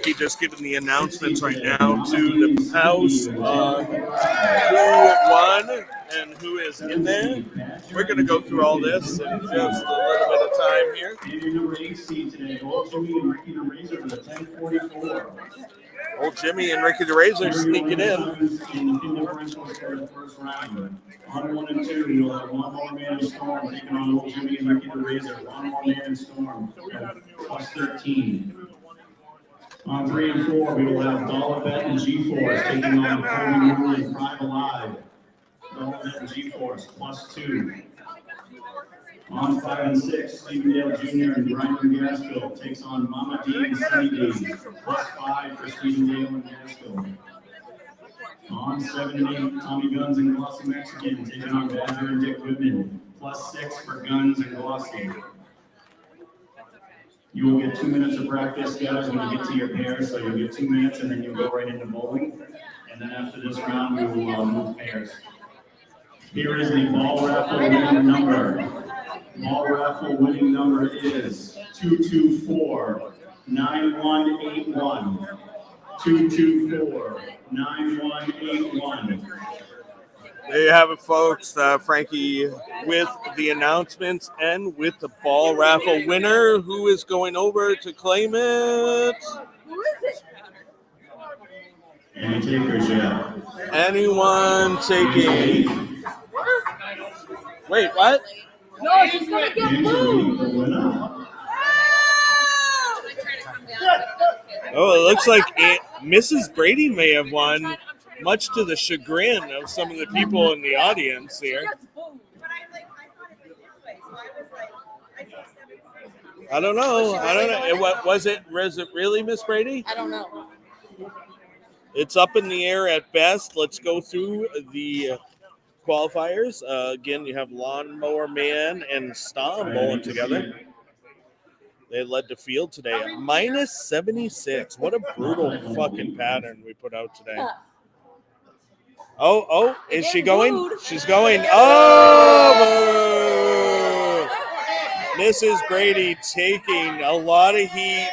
Frankie just giving the announcements right now to the house on who won and who is in there. We're going to go through all this in just a little bit of time here. Number 8 seed today, Old Jimmy and Ricky the Razor with a 10:44. Old Jimmy and Ricky the Razor sneaking in. On 1 and 2, you'll have One More Man and Storm taking on Old Jimmy and Ricky the Razor. One More Man and Storm plus 13. On 3 and 4, we will have Dollar Bet and G-Force taking on Cody Moore and Thrive Alive. Dollar Bet and G-Force plus 2. On 5 and 6, Stephen Dale Jr. and Brian Gaskill takes on Mama D and Sunny D. Plus 5 for Stephen Dale and Gaskill. On 7 and 8, Tommy Guns and Glossy Mexican taking on Badger and Dick Goodman. Plus 6 for Guns and Glossy. You will get 2 minutes of practice, guys, when you get to your pairs. So you'll get 2 minutes and then you'll go right into bowling. And then after this round, we will move pairs. Here is the ball raffle winning number. Ball raffle winning number is 224-9181. 224-9181. There you have it, folks. Frankie with the announcements and with the ball raffle winner. Who is going over to claim it? Who is it? Any takers yet? Anyone taking? Wait, what? No, she's gonna get moved. Oh, it looks like Mrs. Brady may have won, much to the chagrin of some of the people in the audience here. I don't know. Was it really Miss Brady? I don't know. It's up in the air at best. Let's go through the qualifiers. Again, you have Lawnmower Man and Stom bowling together. They led the field today at minus 76. What a brutal fucking pattern we put out today. Oh, is she going? She's going. Oh! Mrs. Brady taking a lot of heat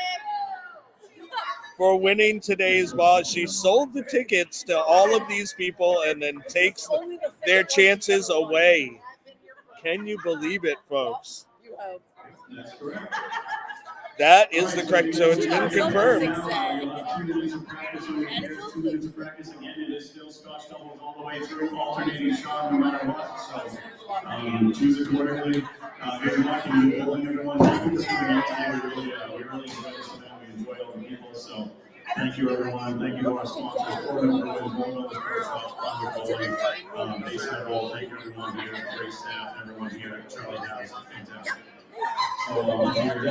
for winning today's ball. She sold the tickets to all of these people and then takes their chances away. Can you believe it, folks? That's correct. That is the correct. So it's been confirmed. 2 minutes of practice again. It is still Scotch doubles all the way through, alternating shot no matter what. So choose accordingly. Good luck and you bowling, everyone. Thank you for coming out today. We really enjoy this event. We enjoy all the people. So thank you, everyone. Thank you to our sponsors. Baseball. Thank you, everyone here. Great staff. Everyone here at Charlie House. Fantastic. So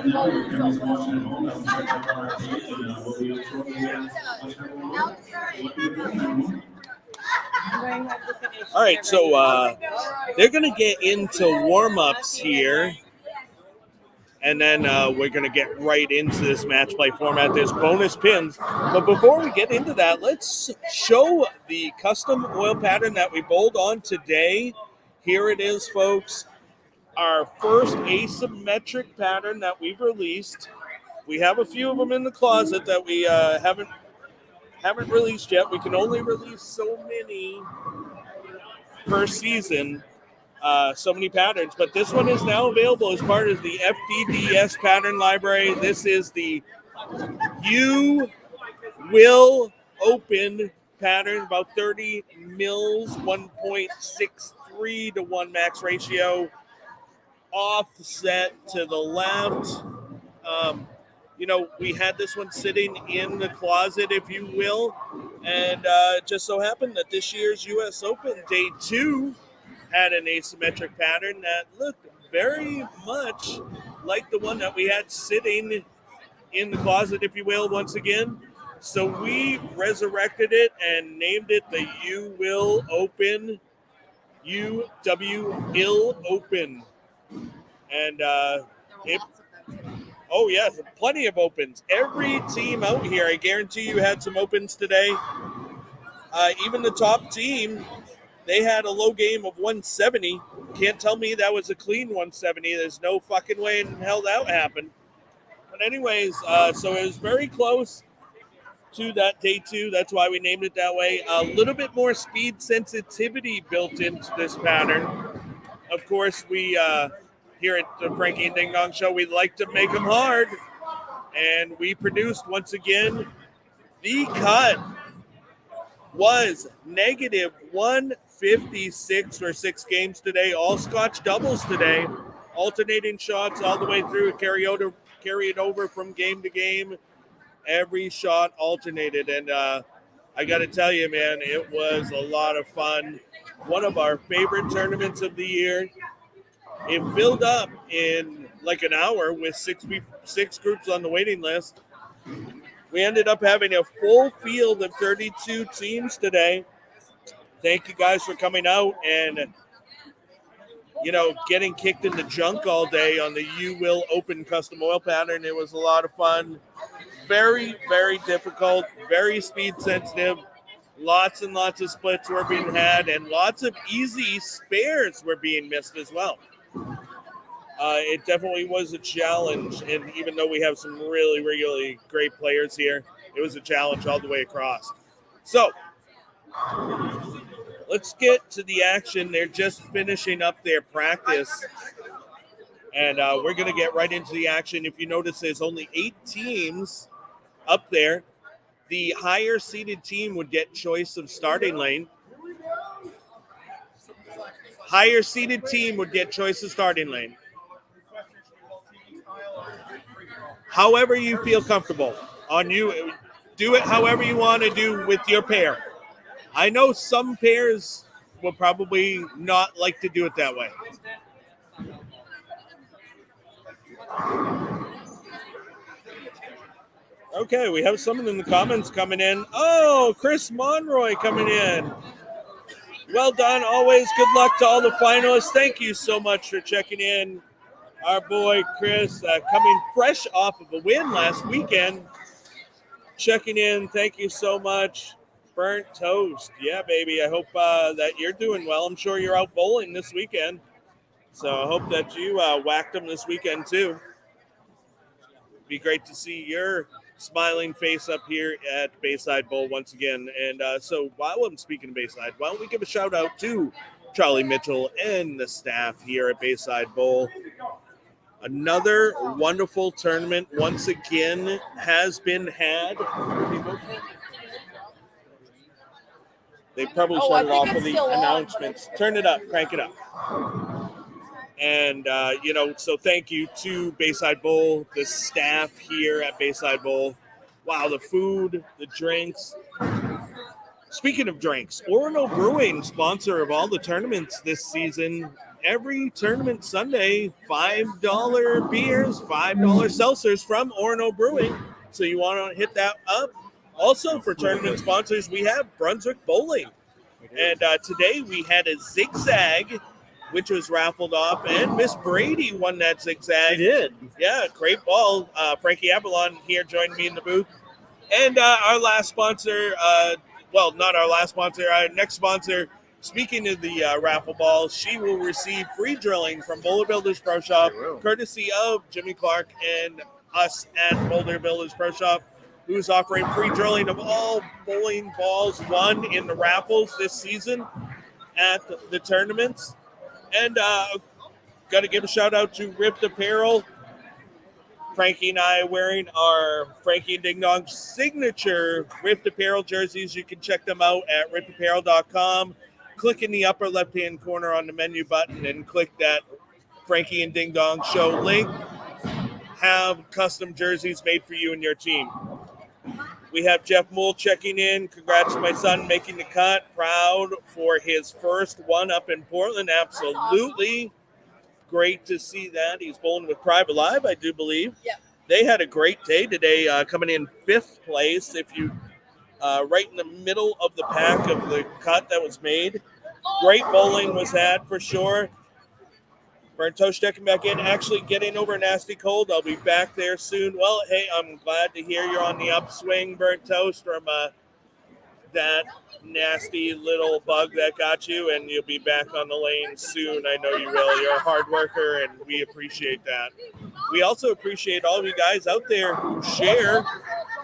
now your family's watching at home. Check out our page and we'll be up shortly. All right, so they're going to get into warm-ups here, and then we're going to get right into this match play format. There's bonus pins. But before we get into that, let's show the custom oil pattern that we bowled on today. Here it is, folks. Our first asymmetric pattern that we've released. We have a few of them in the closet that we haven't released yet. We can only release so many per season, so many patterns. But this one is now available as part of the FDDS pattern library. This is the You Will Open pattern, about 30 mils, 1.63 to 1 max ratio. Offset to the left. We had this one sitting in the closet, if you will, and it just so happened that this year's U.S. Open Day 2 had an asymmetric pattern that looked very much like the one that we had sitting in the closet, if you will, once again. So we resurrected it and named it the You Will Open, UW Open. And oh, yes, plenty of opens. Every team out here, I guarantee you, had some opens today. Even the top team, they had a low game of 170. Can't tell me that was a clean 170. There's no fucking way in hell that happened. But anyways, so it was very close. to that day 2. That's why we named it that way. A little bit more speed sensitivity built into this pattern. Of course, we here at the Frankie and Ding Dong Show, we like to make them hard. And we produced, once again, the cut was negative 156 for 6 games today. All Scotch doubles today. Alternating shots all the way through, carried over from game to game. Every shot alternated. And I got to tell you, man, it was a lot of fun. One of our favorite tournaments of the year. It filled up in like an hour with six groups on the waiting list. We ended up having a full field of 32 teams today. Thank you guys for coming out and, getting kicked in the junk all day on the You Will Open custom oil pattern. It was a lot of fun. Very, very difficult, very speed sensitive. Lots and lots of splits were being had, and lots of easy spares were being missed as well. It definitely was a challenge, and even though we have some really, really great players here, it was a challenge all the way across. So, let's get to the action. They're just finishing up their practice, and we're going to get right into the action. If you notice, there's only 8 teams up there. The higher seeded team would get choice of starting lane. Higher seeded team would get choice of starting lane. However you feel comfortable. On you, do it however you want to do with your pair. I know some pairs will probably not like to do it that way. Okay, we have someone in the comments coming in. Oh, Chris Monroy coming in. Well done. Always good luck to all the finalists. Thank you so much for checking in. Our boy Chris coming fresh off of a win last weekend. Checking in. Thank you so much. Burnt toast. Yeah, baby. I hope that you're doing well. I'm sure you're out bowling this weekend. So I hope that you whacked them this weekend too. Be great to see your smiling face up here at Bayside Bowl once again. And so while I'm speaking of Bayside, why don't we give a shout out to Charlie Mitchell and the staff here at Bayside Bowl. Another wonderful tournament once again has been had. They probably started off with the announcements. Turn it up, crank it up. And, so thank you to Bayside Bowl, the staff here at Bayside Bowl. Wow, the food, the drinks. Speaking of drinks, Orono Brewing, sponsor of all the tournaments this season. Every tournament Sunday, $5 beers, $5 seltzers from Orono Brewing. So you want to hit that up. Also for tournament sponsors, we have Brunswick Bowling. And today we had a zigzag, which was raffled off, and Miss Brady won that zigzag. She did. Yeah, great ball. Frankie Avalon here joined me in the booth. And our last sponsor, not our last sponsor, our next sponsor, speaking of the raffle ball, she will receive free drilling from Boulder Builders Pro Shop, courtesy of Jimmy Clark and us at Boulder Builders Pro Shop, who's offering free drilling of all bowling balls won in the raffles this season at the tournaments. And got to give a shout out to Ripped Apparel. Frankie and I are wearing our Frankie and Ding Dong signature Ripped Apparel jerseys. You can check them out at rippedapparel.com. Click in the upper left-hand corner on the menu button and click that Frankie and Ding Dong Show link. Have custom jerseys made for you and your team. We have Jeff Moole checking in. Congrats to my son making the cut. Proud for his first one up in Portland. Absolutely. Great to see that. He's bowling with Private Live, I do believe. Yep. They had a great day today, coming in 5th place. If you right in the middle of the pack of the cut that was made. Great bowling was had for sure. Burnt Toast checking back in, actually getting over a nasty cold. I'll be back there soon. Well, hey, I'm glad to hear you're on the upswing, Burnt Toast, from that nasty little bug that got you, and you'll be back on the lane soon. I know you will. You're a hard worker, and we appreciate that. We also appreciate all of you guys out there who share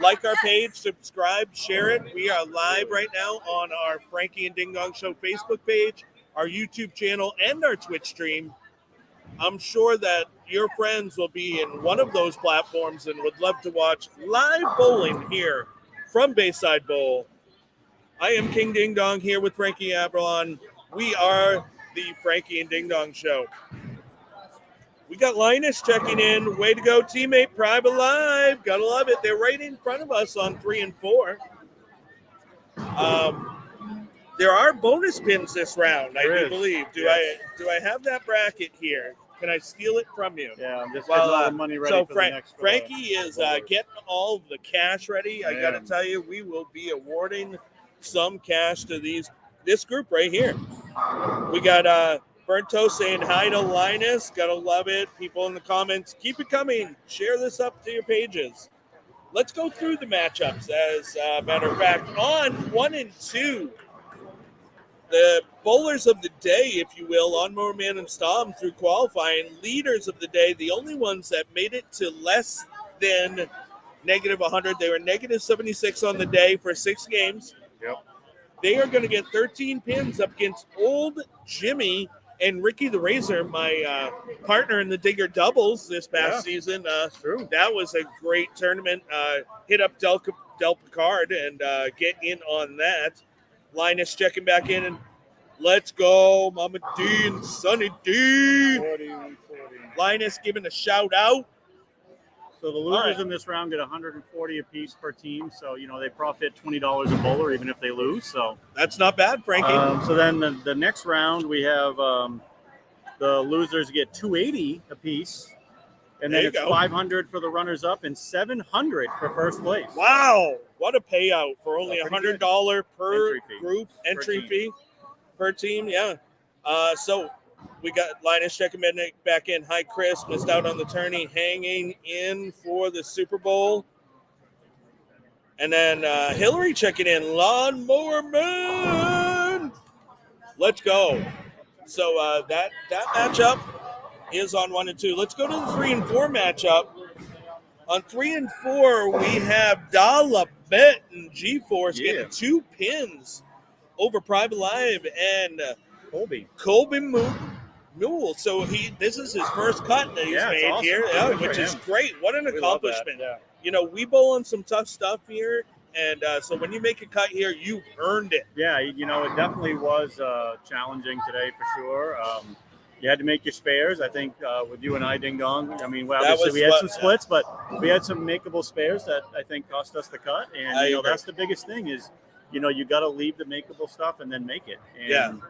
like our page, subscribe, share it. We are live right now on our Frankie and Ding Dong Show Facebook page, our YouTube channel, and our Twitch stream. I'm sure that your friends will be in one of those platforms and would love to watch live bowling here from Bayside Bowl. I am King Ding Dong here with Frankie Aberlon. We are the Frankie and Ding Dong Show. We got Linus checking in. Way to go, teammate. Private Live. Gotta love it. They're right in front of us on 3 and 4. There are bonus pins this round, I do believe. Do I have that bracket here? Can I steal it from you? Yeah, I'm just getting all the money ready so for the next. Frankie is getting all the cash ready. I got to tell you, we will be awarding some cash to this group right here. We got Burnt Toast saying hi to Linus. Gotta love it. People in the comments, keep it coming. Share this up to your pages. Let's go through the matchups. As a matter of fact, on 1 and 2, the bowlers of the day, if you will, Lawnmower Man and Stom through qualifying, leaders of the day, the only ones that made it to less than negative 100. They were negative 76 on the day for 6 games. Yep. They are going to get 13 pins up against Old Jimmy and Ricky the Razor, my partner in the Digger doubles this past season. True. That was a great tournament. Hit up Del Picard and get in on that. Linus checking back in, and let's go, Mama D and Sonny D. 40. Linus giving a shout out. So the losers in this round get 140 apiece per team. So, they profit $20 a bowler, even if they lose. So that's not bad, Frankie. So then the next round, we have the losers get 280 apiece. And then it's 500 for the runners-up and 700 for first place. Wow. What a payout for only $100 per group entry fee per team. Yeah. So we got Linus checking back in. Hi, Chris. Missed out on the tourney. Hanging in for the Super Bowl. And then Hillary checking in. Lawnmower Man. Let's go. So that matchup is on 1 and 2. Let's go to the 3 and 4 matchup. On 3 and 4, we have Dollar Bet and G-Force getting 2 pins over Private Live and Colby Mule. So this is his first cut that he's made awesome. Here, which is great. What an accomplishment. We bowl on some tough stuff here. And so when you make a cut here, you've earned it. Yeah, it definitely was challenging today for sure. You had to make your spares. I think with you and I, Ding Dong, obviously we had some splits, but we had some makeable spares that I think cost us the cut. And, that's the biggest thing is, you got to leave the makeable stuff and then make it. And,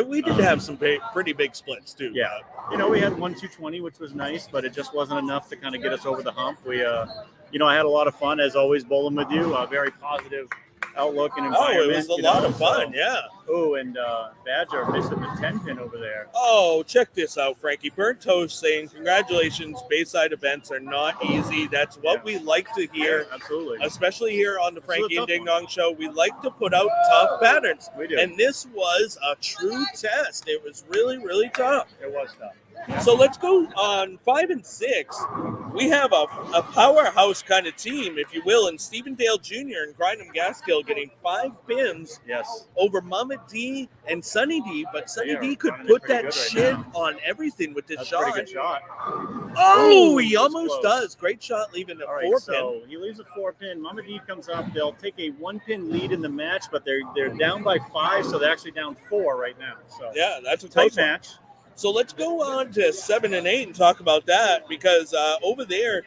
we did have some pretty big splits, too. Yeah. We had 1-2-20, which was nice, but it just wasn't enough to kind of get us over the hump. We, I had a lot of fun, as always, bowling with you. A very positive outlook and environment. It was a lot of fun, Oh, and Badger missing the 10-pin over there. Oh, check this out, Frankie. Burnt Toast saying, congratulations, Bayside events are not easy. That's what we like to hear. Absolutely. Especially here on the Frankie and Ding Dong Show. We like to put out tough patterns. We do. And this was a true test. It was really, really tough. It was tough. So let's go on 5 and 6. We have a powerhouse kind of team, if you will, and Stephen Dale Jr. and Grindham Gaskill getting 5 pins over Mama D and Sunny D. But Sunny D could put that shit on everything with this shot. Pretty good shot. Oh, he almost does. Great shot, leaving a 4-pin. So he leaves a 4-pin. Mama D comes up. They'll take a 1-pin lead in the match, but they're down by 5, so they're actually down 4 right now. So that's a tight match. So let's go on to 7 and 8 and talk about that, because over there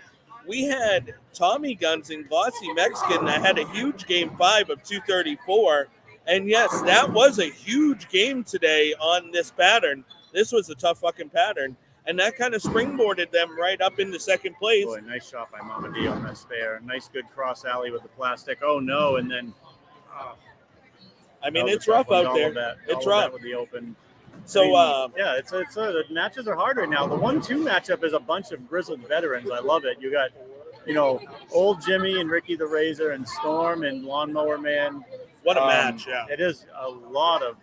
we had Tommy Guns and Glossy Mexican that had a huge game 5 of 234. And yes, that was a huge game today on this pattern. This was a tough fucking pattern. And that kind of springboarded them right up into second place. Boy, nice shot by Mama D on that spare. Nice good cross alley with the plastic. Oh no, and then it's rough out there. It's rough with the open. So the matches are hard right now. The 1-2 matchup is a bunch of grizzled veterans. I love it. You got, Old Jimmy and Ricky the Razor and Storm and Lawnmower Man. What a match! Yeah, it is a lot of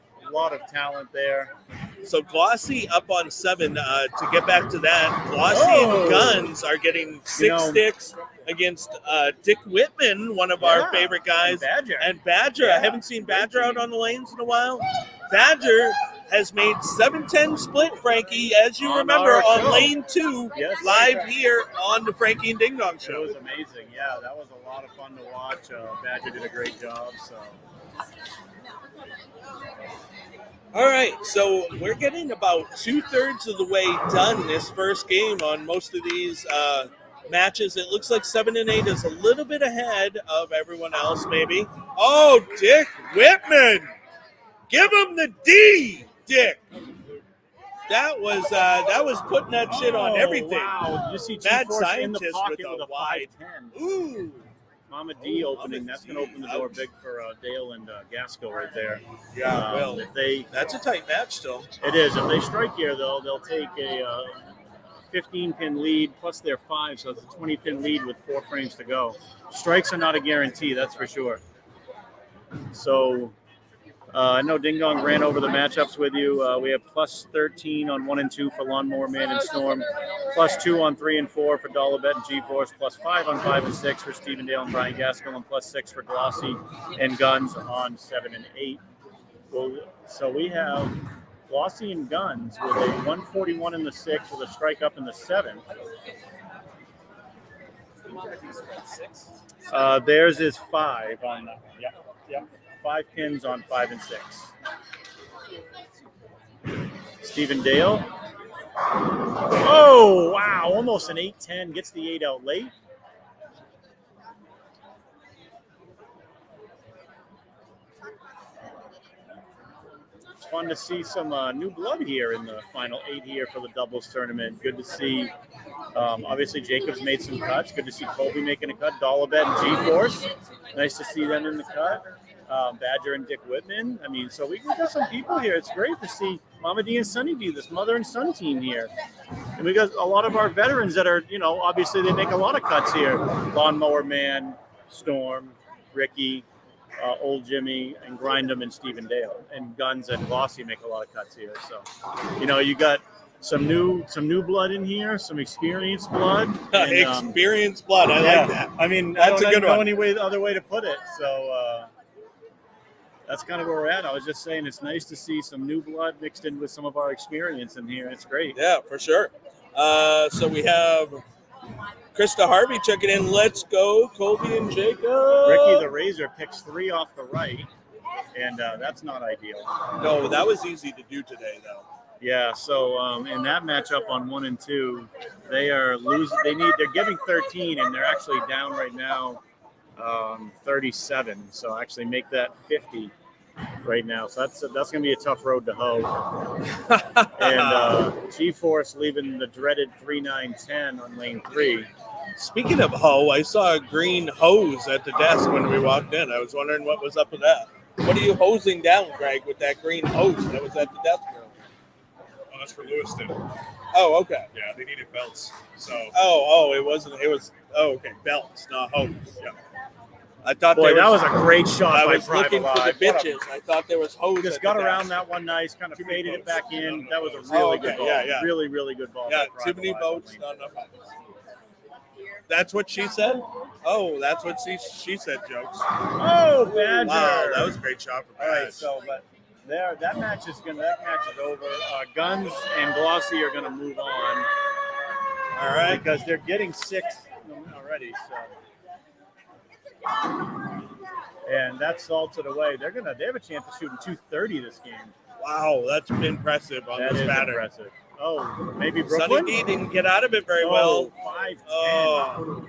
talent there. So Glossy up on 7. To get back to that, Glossy and Guns are getting 6 sticks against Dick Whitman, one of our favorite guys. And Badger. Yeah. I haven't seen Badger out on the lanes in a while. Badger has made 7-10 split, Frankie, as you remember, on lane 2, live here on the Frankie and Ding Dong Show. It was amazing. Yeah, that was a lot of fun to watch. Badger did a great job. So. All right, so we're getting about 2/3 of the way done this first game on most of these matches. It looks like 7 and 8 is a little bit ahead of everyone else, maybe. Oh, Dick Whitman! Give him the D, Dick. That was putting that shit on everything. Wow! Did you see Mad G-Force in the Scientist pocket with a with a wide. 5'10"? Ooh. Mama D opening. That's going to open the door Ouch. big for Dale and Gaskell right there. Yeah, well, that's a tight match still. It is. If they strike here, though, they'll take a 15-pin lead plus their 5, so it's a 20-pin lead with 4 frames to go. Strikes are not a guarantee, that's for sure. So I know Ding Dong ran over the matchups with you. We have plus 13 on 1 and 2 for Lawnmower Man and Storm, plus 2 on 3 and 4 for Dollar Bet and G-Force, plus 5 on 5 and 6 for Stephen Dale and Brian Gaskell, and plus 6 for Glossy and Guns on 7 and 8. Well, so we have Glossy and Guns with a 141 in the 6 with a strike up in the 7. Theirs is 5 on that one. Yeah. 5 pins on 5 and 6. Stephen Dale. Oh, wow. Almost an 8-10. Gets the 8 out late. It's fun to see some new blood here in the final 8 here for the doubles tournament. Good to see. Obviously, Jacobs made some cuts. Good to see Colby making a cut. Dollar Bet and G-Force. Nice to see them in the cut. Badger and Dick Whitman. I mean, so we got some people here. It's great to see Mama D and Sunny D, this mother and son team here. And we got a lot of our veterans that are, obviously they make a lot of cuts here. Lawnmower Man, Storm, Ricky, Old Jimmy, and Grind'em and Stephen Dale. And Guns and Glossy make a lot of cuts here. So, you got some new blood in here, some experienced blood. And, experienced blood. I like that. I mean, that's I a good don't know one. any other way to put it. So that's kind of where we're at. I was just saying it's nice to see some new blood mixed in with some of our experience in here. It's great. Yeah, for sure. So we have Krista Harvey checking in. Let's go, Colby and Jacob. Ricky the Razor picks 3 off the right, and that's not ideal. No, that was easy to do today, though. Yeah, so in that matchup on 1 and 2, they are losing. They're giving 13, and they're actually down right now 37. So actually make that 50 right now. So that's going to be a tough road to hoe. And G-Force leaving the dreaded 3-9-10 on lane 3. Speaking of hoe, I saw a green hose at the desk when we walked in. I was wondering what was up with that. What are you hosing down, Greg, with that green hose that was at the desk? Oh, that's for Lewiston. Oh, okay. Yeah, they needed belts. So. It wasn't. It was. Oh, okay. Belts, not hose. Yeah. I thought that was a great shot. I by was looking for the bitches. I thought there was hose. Just got around that one nice, kind of faded it back in. That was a really good ball. Yeah. Really, really good ball. Yeah, too many boats, not enough hose. That's what she said? Oh, that's what she said, jokes. Oh, Badger. Wow, that was a great shot for Badger. All right, so, but that match is over. Guns and Glossy are gonna move on. All right, because they're getting 6 already. So, and that's salted away. They have a chance of shooting 230 this game. Wow, that's impressive on this batter. Impressive. Oh, maybe Brooklyn? Sunny D didn't get out of it very well. 5-10.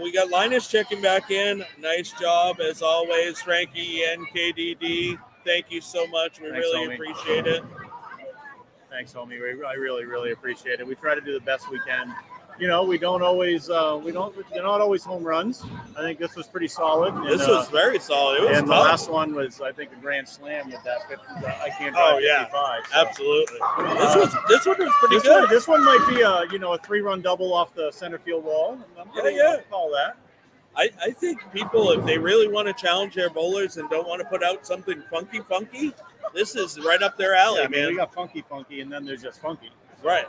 We got Linus checking back in. Nice job, as always, Frankie and KDD. Thank you so much. We really appreciate it. Thanks, homie. I really, really appreciate it. We try to do the best we can. We don't always, they're not always home runs. I think this was pretty solid. And, this was very solid. It was and tough. The last one was, I think, a grand slam with that 50. I can't drive 55. So. Absolutely. This one was pretty good. This one might be a 3-run double off the center field wall. I'll call that. I think people, if they really want to challenge their bowlers and don't want to put out something funky, This is right up their alley, Yeah, I mean, man. we got funky, and then there's just funky. Right.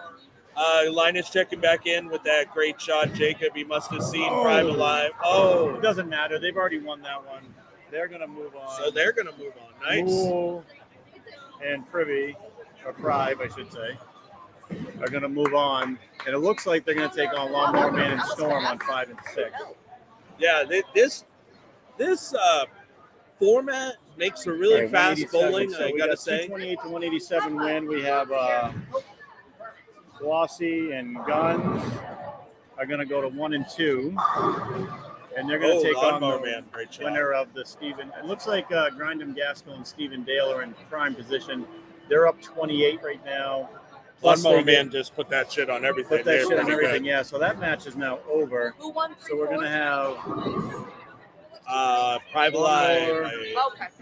Linus checking back in with that great shot. Jacob, he must have seen Private Live. Oh. It doesn't matter. They've already won that one. They're going to move on. So they're going to move on. Nice. Mool and Privy, or Prive, I should say, are going to move on. And it looks like they're going to take on Lawnmower Man and Storm on 5 and 6. Yeah, this format makes for really fast bowling, so I got to say. 228 to 187 win. We have Glossy and Guns are going to go to 1 and 2. And they're going to take on the winner of the Stephen. It looks like Grindham Gaskell and Stephen Dale are in prime position. They're up 28 right now. Lawnmower Man just put that shit on everything. Put that shit on everything, yeah. So that match is now over. Who won? So we're going to have Private Live.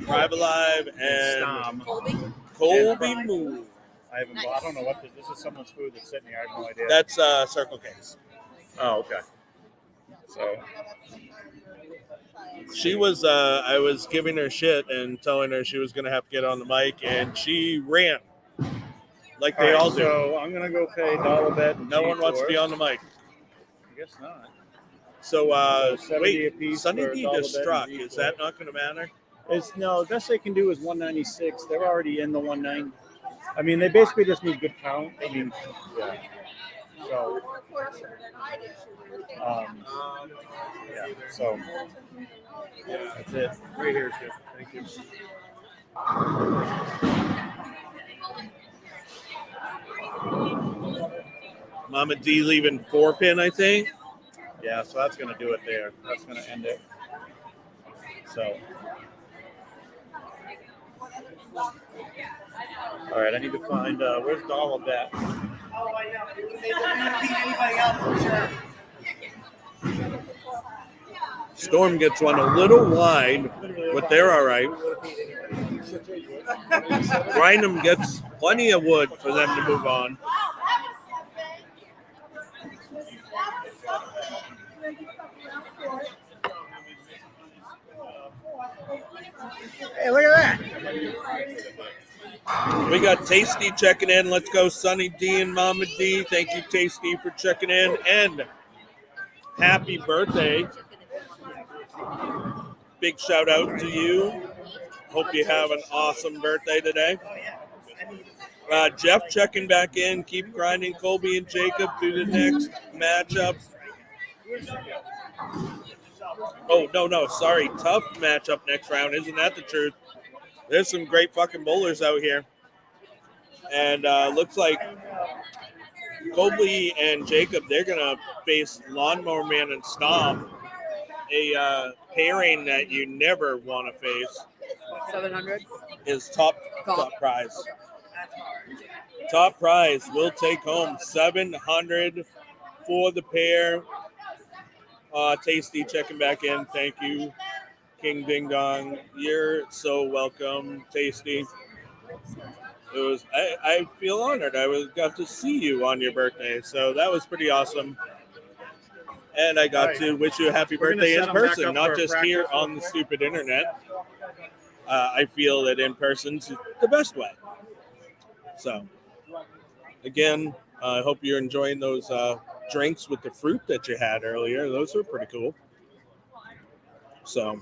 Private Live and Stom. Colby Moon. I don't know what this is. Someone's food that's sitting here. I have no idea. That's Circle K's. Oh, okay. So she was I was giving her shit and telling her she was going to have to get on the mic, and she ran like they all do. So I'm going to go pay dollar bet. No one wants to be on the mic. I guess not. So wait, Sunny D just struck. Is that not going to matter? No, the best they can do is 196. They're already in the 190. I mean, they basically just need good count. I mean, yeah. So, yeah. So that's it. Right here is good. Thank you. Mama D leaving 4-pin, I think. Yeah, so that's going to do it there. That's going to end it. So, all right, I need to find where's Dollar Bet. Storm gets one a little wide, but they're all right. Grindham gets plenty of wood for them to move on. Hey, look at that. We got Tasty checking in. Let's go, Sunny D and Mama D. Thank you, Tasty, for checking in. And happy birthday. Big shout out to you. Hope you have an awesome birthday today. Jeff checking back in. Keep grinding Colby and Jacob through the next matchup. Oh, no. Sorry. Tough matchup next round. Isn't that the truth? There's some great fucking bowlers out here. And looks like Colby and Jacob, they're going to face Lawnmower Man and Stomp, a pairing that you never want to face. 700 is top prize. Top prize will take home 700 for the pair. Tasty checking back in. Thank you, King Ding Dong. You're so welcome, Tasty. It was I feel honored. I got to see you on your birthday, so that was pretty awesome. And I got to wish you a happy birthday in person, not just here on the stupid internet. I feel that in person's the best way. So, again, I hope you're enjoying those drinks with the fruit that you had earlier. Those were pretty cool. So,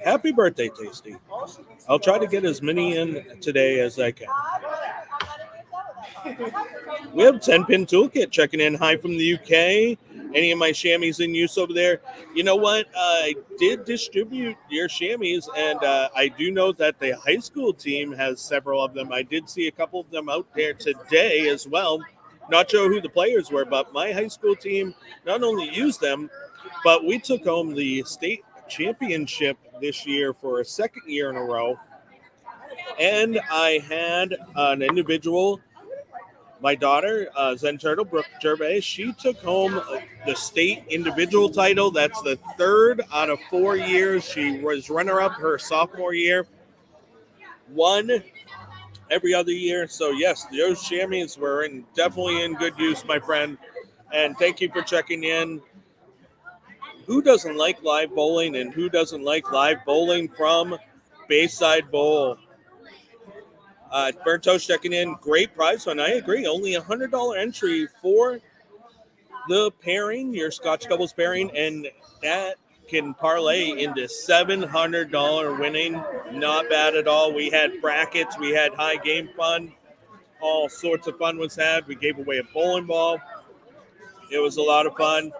happy birthday, Tasty. I'll try to get as many in today as I can. We have 10-pin toolkit checking in. Hi from the UK. Any of my chamois in use over there? You know what? I did distribute your chamois, and I do know that the high school team has several of them. I did see a couple of them out there today as well. Not sure who the players were, but my high school team not only used them, but we took home the state championship this year for a second year in a row. And I had an individual, my daughter, Zen Turtle, Brooke Gervais, she took home the state individual title. That's the third out of 4 years. She was runner-up her sophomore year, won every other year. So, yes, those chamois were definitely in good use, my friend. And thank you for checking in. Who doesn't like live bowling, and who doesn't like live bowling from Bayside Bowl? Burnt Toast checking in. Great prize fund. I agree. Only $100 entry for the pairing, your Scotch doubles pairing, and that can parlay into $700 winning. Not bad at all. We had brackets. We had high game fun. All sorts of fun was had. We gave away a bowling ball. It was a lot of fun.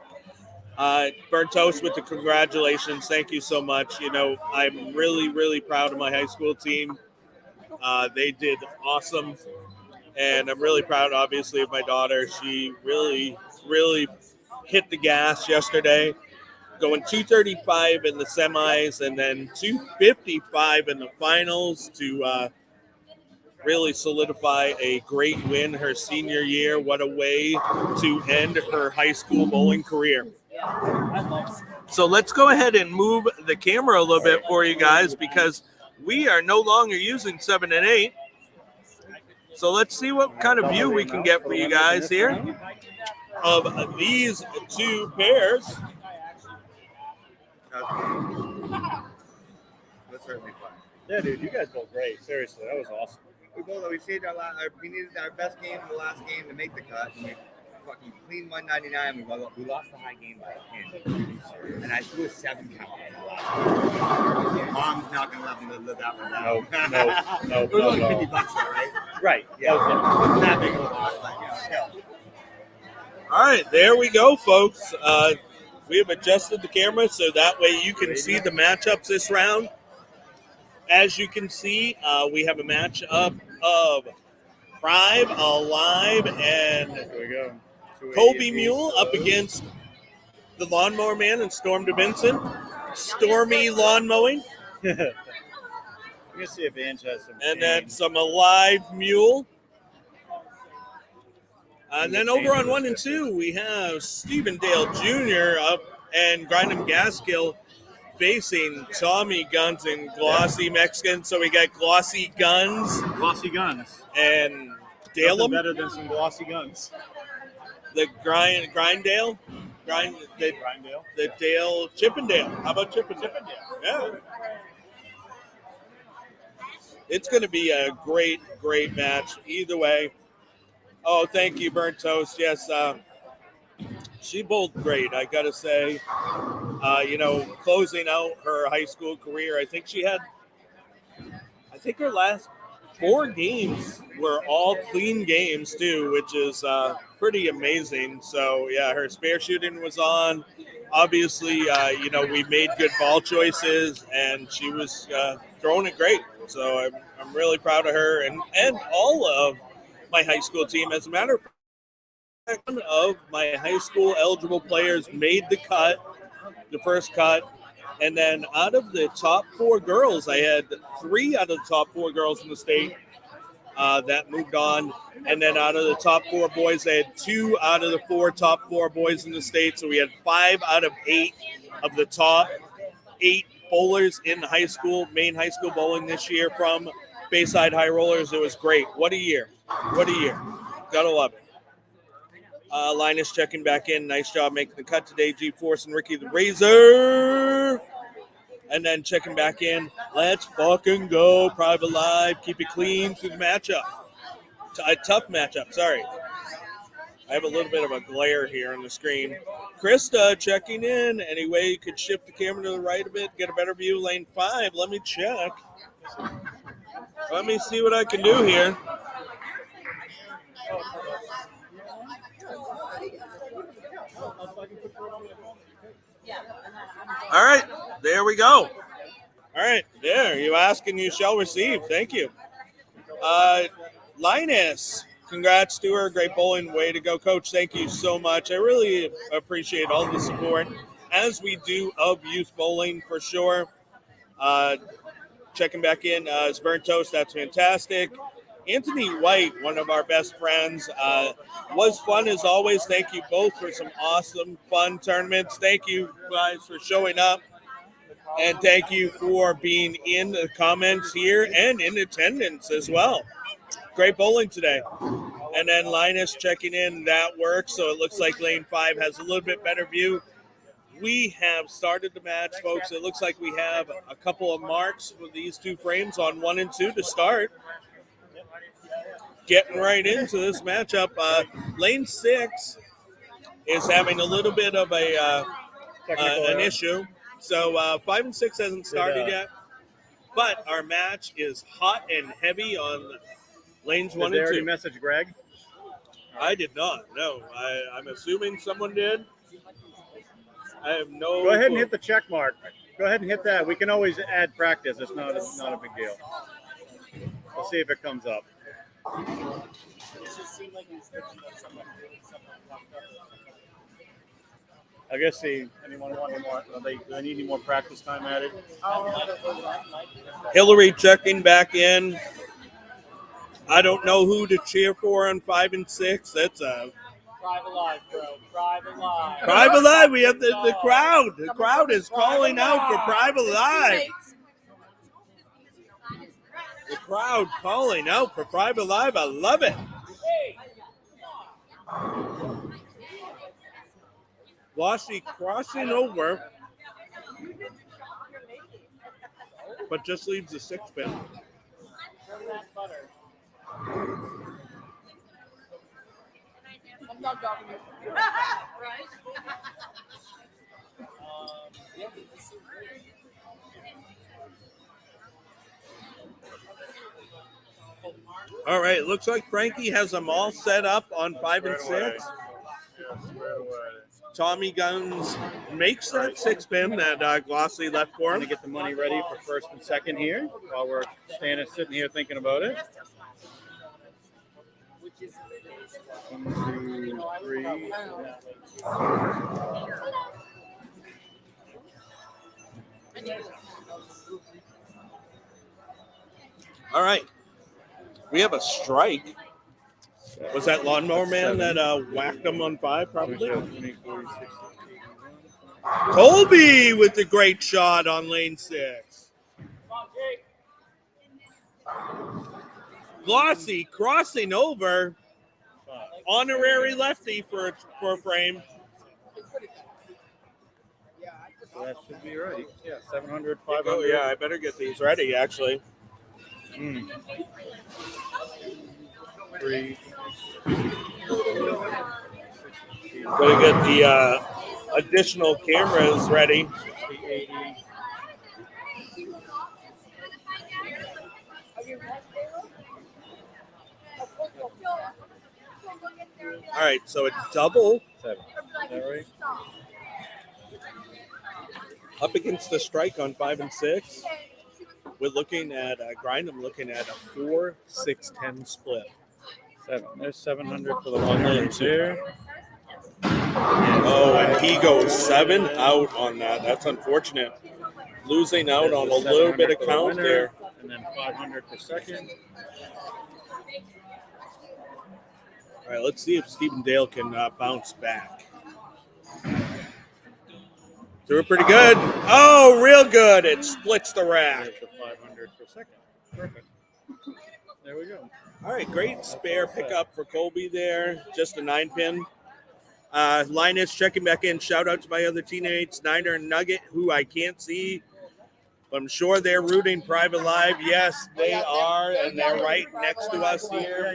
Burnt Toast with the congratulations. Thank you so much. You know, I'm really, really proud of my high school team. They did awesome. And I'm really proud, obviously, of my daughter. She really, really hit the gas yesterday, going 235 in the semis and then 255 in the finals to really solidify a great win her senior year. What a way to end her high school bowling career. So let's go ahead and move the camera a little bit for you guys because we are no longer using 7 and 8. So let's see what kind of view we can get for you guys here of these two pairs. That's certainly fun. Yeah, dude, you guys both great. Seriously, that was awesome. We saved we needed our best game in the last game to make the cut. And we fucking cleaned 199. We lost the high game by a pin. And I threw a 7 count in the last game. Mom's not gonna let me live that one down. No. It was only $50, right? Right. Yeah. Wasn't that big of a loss, but yeah. All right, there we go, folks. We have adjusted the camera so that way you can see the matchups this round. As you can see, we have a matchup of Thrive, Alive, and Here we go. Kobe Mule up against the Lawnmower Man and Storm DeVinson. Stormy lawn mowing. We're going to see if Ange has some. And then some Alive Mule. And then over on 1 and 2, we have Stephen Dale Jr. up and Grindham Gaskill facing Tommy Guns and Glossy Mexican. So we got Glossy Guns. Glossy Guns. And Nothing Dalem. better than some glossy guns. The Grindale. Grindale. The Dale Chippendale. How about Chippendale? Yeah. It's going to be a great, great match either way. Oh, thank you, Burnt Toast. Yes, she bowled great, I got to say. Closing out her high school career, I think her last 4 games were all clean games, too, which is pretty amazing. So, yeah, her spare shooting was on. Obviously, we made good ball choices, and she was throwing it great. So I'm really proud of her and all of my high school team. As a matter of fact, one of my high school eligible players made the cut, the first cut. And then out of the top 4 girls, I had 3 out of the top 4 girls in the state that moved on. And then out of the top 4 boys, I had 2 out of the top 4 boys in the state. So we had 5 out of 8 of the top 8 bowlers in high school, main high school bowling this year from Bayside High Rollers. It was great. What a year. Gotta love it. Linus checking back in. Nice job making the cut today. G-Force and Ricky the Razor. And then checking back in. Let's fucking go. Private Live. Keep it clean through the matchup. A tough matchup. Sorry. I have a little bit of a glare here on the screen. Krista checking in. Any way you could shift the camera to the right a bit, get a better view. Lane 5. Let me check. Let me see what I can do here. All right, there we go. All right, there. You ask and you shall receive. Thank you. Linus, congrats to her. Great bowling. Way to go, Coach. Thank you so much. I really appreciate all the support, as we do, of youth bowling for sure. Checking back in is Burnt Toast. That's fantastic. Anthony White, one of our best friends. Was fun as always. Thank you both for some awesome, fun tournaments. Thank you guys for showing up. And thank you for being in the comments here and in attendance as well. Great bowling today. And then Linus checking in. That works. So it looks like Lane 5 has a little bit better view. We have started the match, folks. It looks like we have a couple of marks for these two frames on 1 and 2 to start. getting right into this matchup. Lane 6 is having a little bit of an issue. So 5 and 6 hasn't started yet. But our match is hot and heavy on lanes 1 and 2. Did they already message Greg? I did not. No, I'm assuming someone did. I have no. Go ahead and clue. hit the check mark. Go ahead and hit that. We can always add practice. It's not a big deal. We'll see if it comes up. I guess anyone want any more? Do they need any more practice time added? Hillary checking back in. I don't know who to cheer for on 5 and 6. That's a Private Live, bro. Private Live. Private Live. We have the crowd. The crowd is calling out for Private Live. The crowd calling out for Private Live. I love it. Glossy crossing over, but just leaves the 6-pin. I'm not talking to you. Right? All right, looks like Frankie has them all set up on 5 and 6. Tommy Guns makes that 6-pin that Glossy left for I'm him. gonna get the money ready for first and second here while we're sitting here thinking about it. 1, 2, 3. All right, we have a strike. Was that Lawnmower Man that whacked him on 5, probably? 20, 40, 60, 81. Colby with the great shot on lane 6. Glossy crossing over. Honorary lefty for a frame. So that should be right. Yeah, 700, Oh, 500. yeah, I better get these ready, actually. 3. Gotta get the additional cameras ready. 60, 80. All right, so a double 7. Is that right? up against the strike on 5 and 6. We're looking at Grindham looking at a 4-6-10 split. 7. There's 700 for the one lane there. Oh, and he goes 7 out on that. That's unfortunate. Losing out on a little bit of count there. And then 500 for second. All right, let's see if Stephen Dale can bounce back. Threw it pretty good. Oh, real good. It splits the rack. There's the 500 for second. Perfect. There we go. All right, great spare pickup for Colby there. Just a 9-pin. Linus checking back in. Shout out to my other teammates, Snyder and Nugget, who I can't see. But I'm sure they're rooting Private Live. Yes, they are, and they're right next to us here.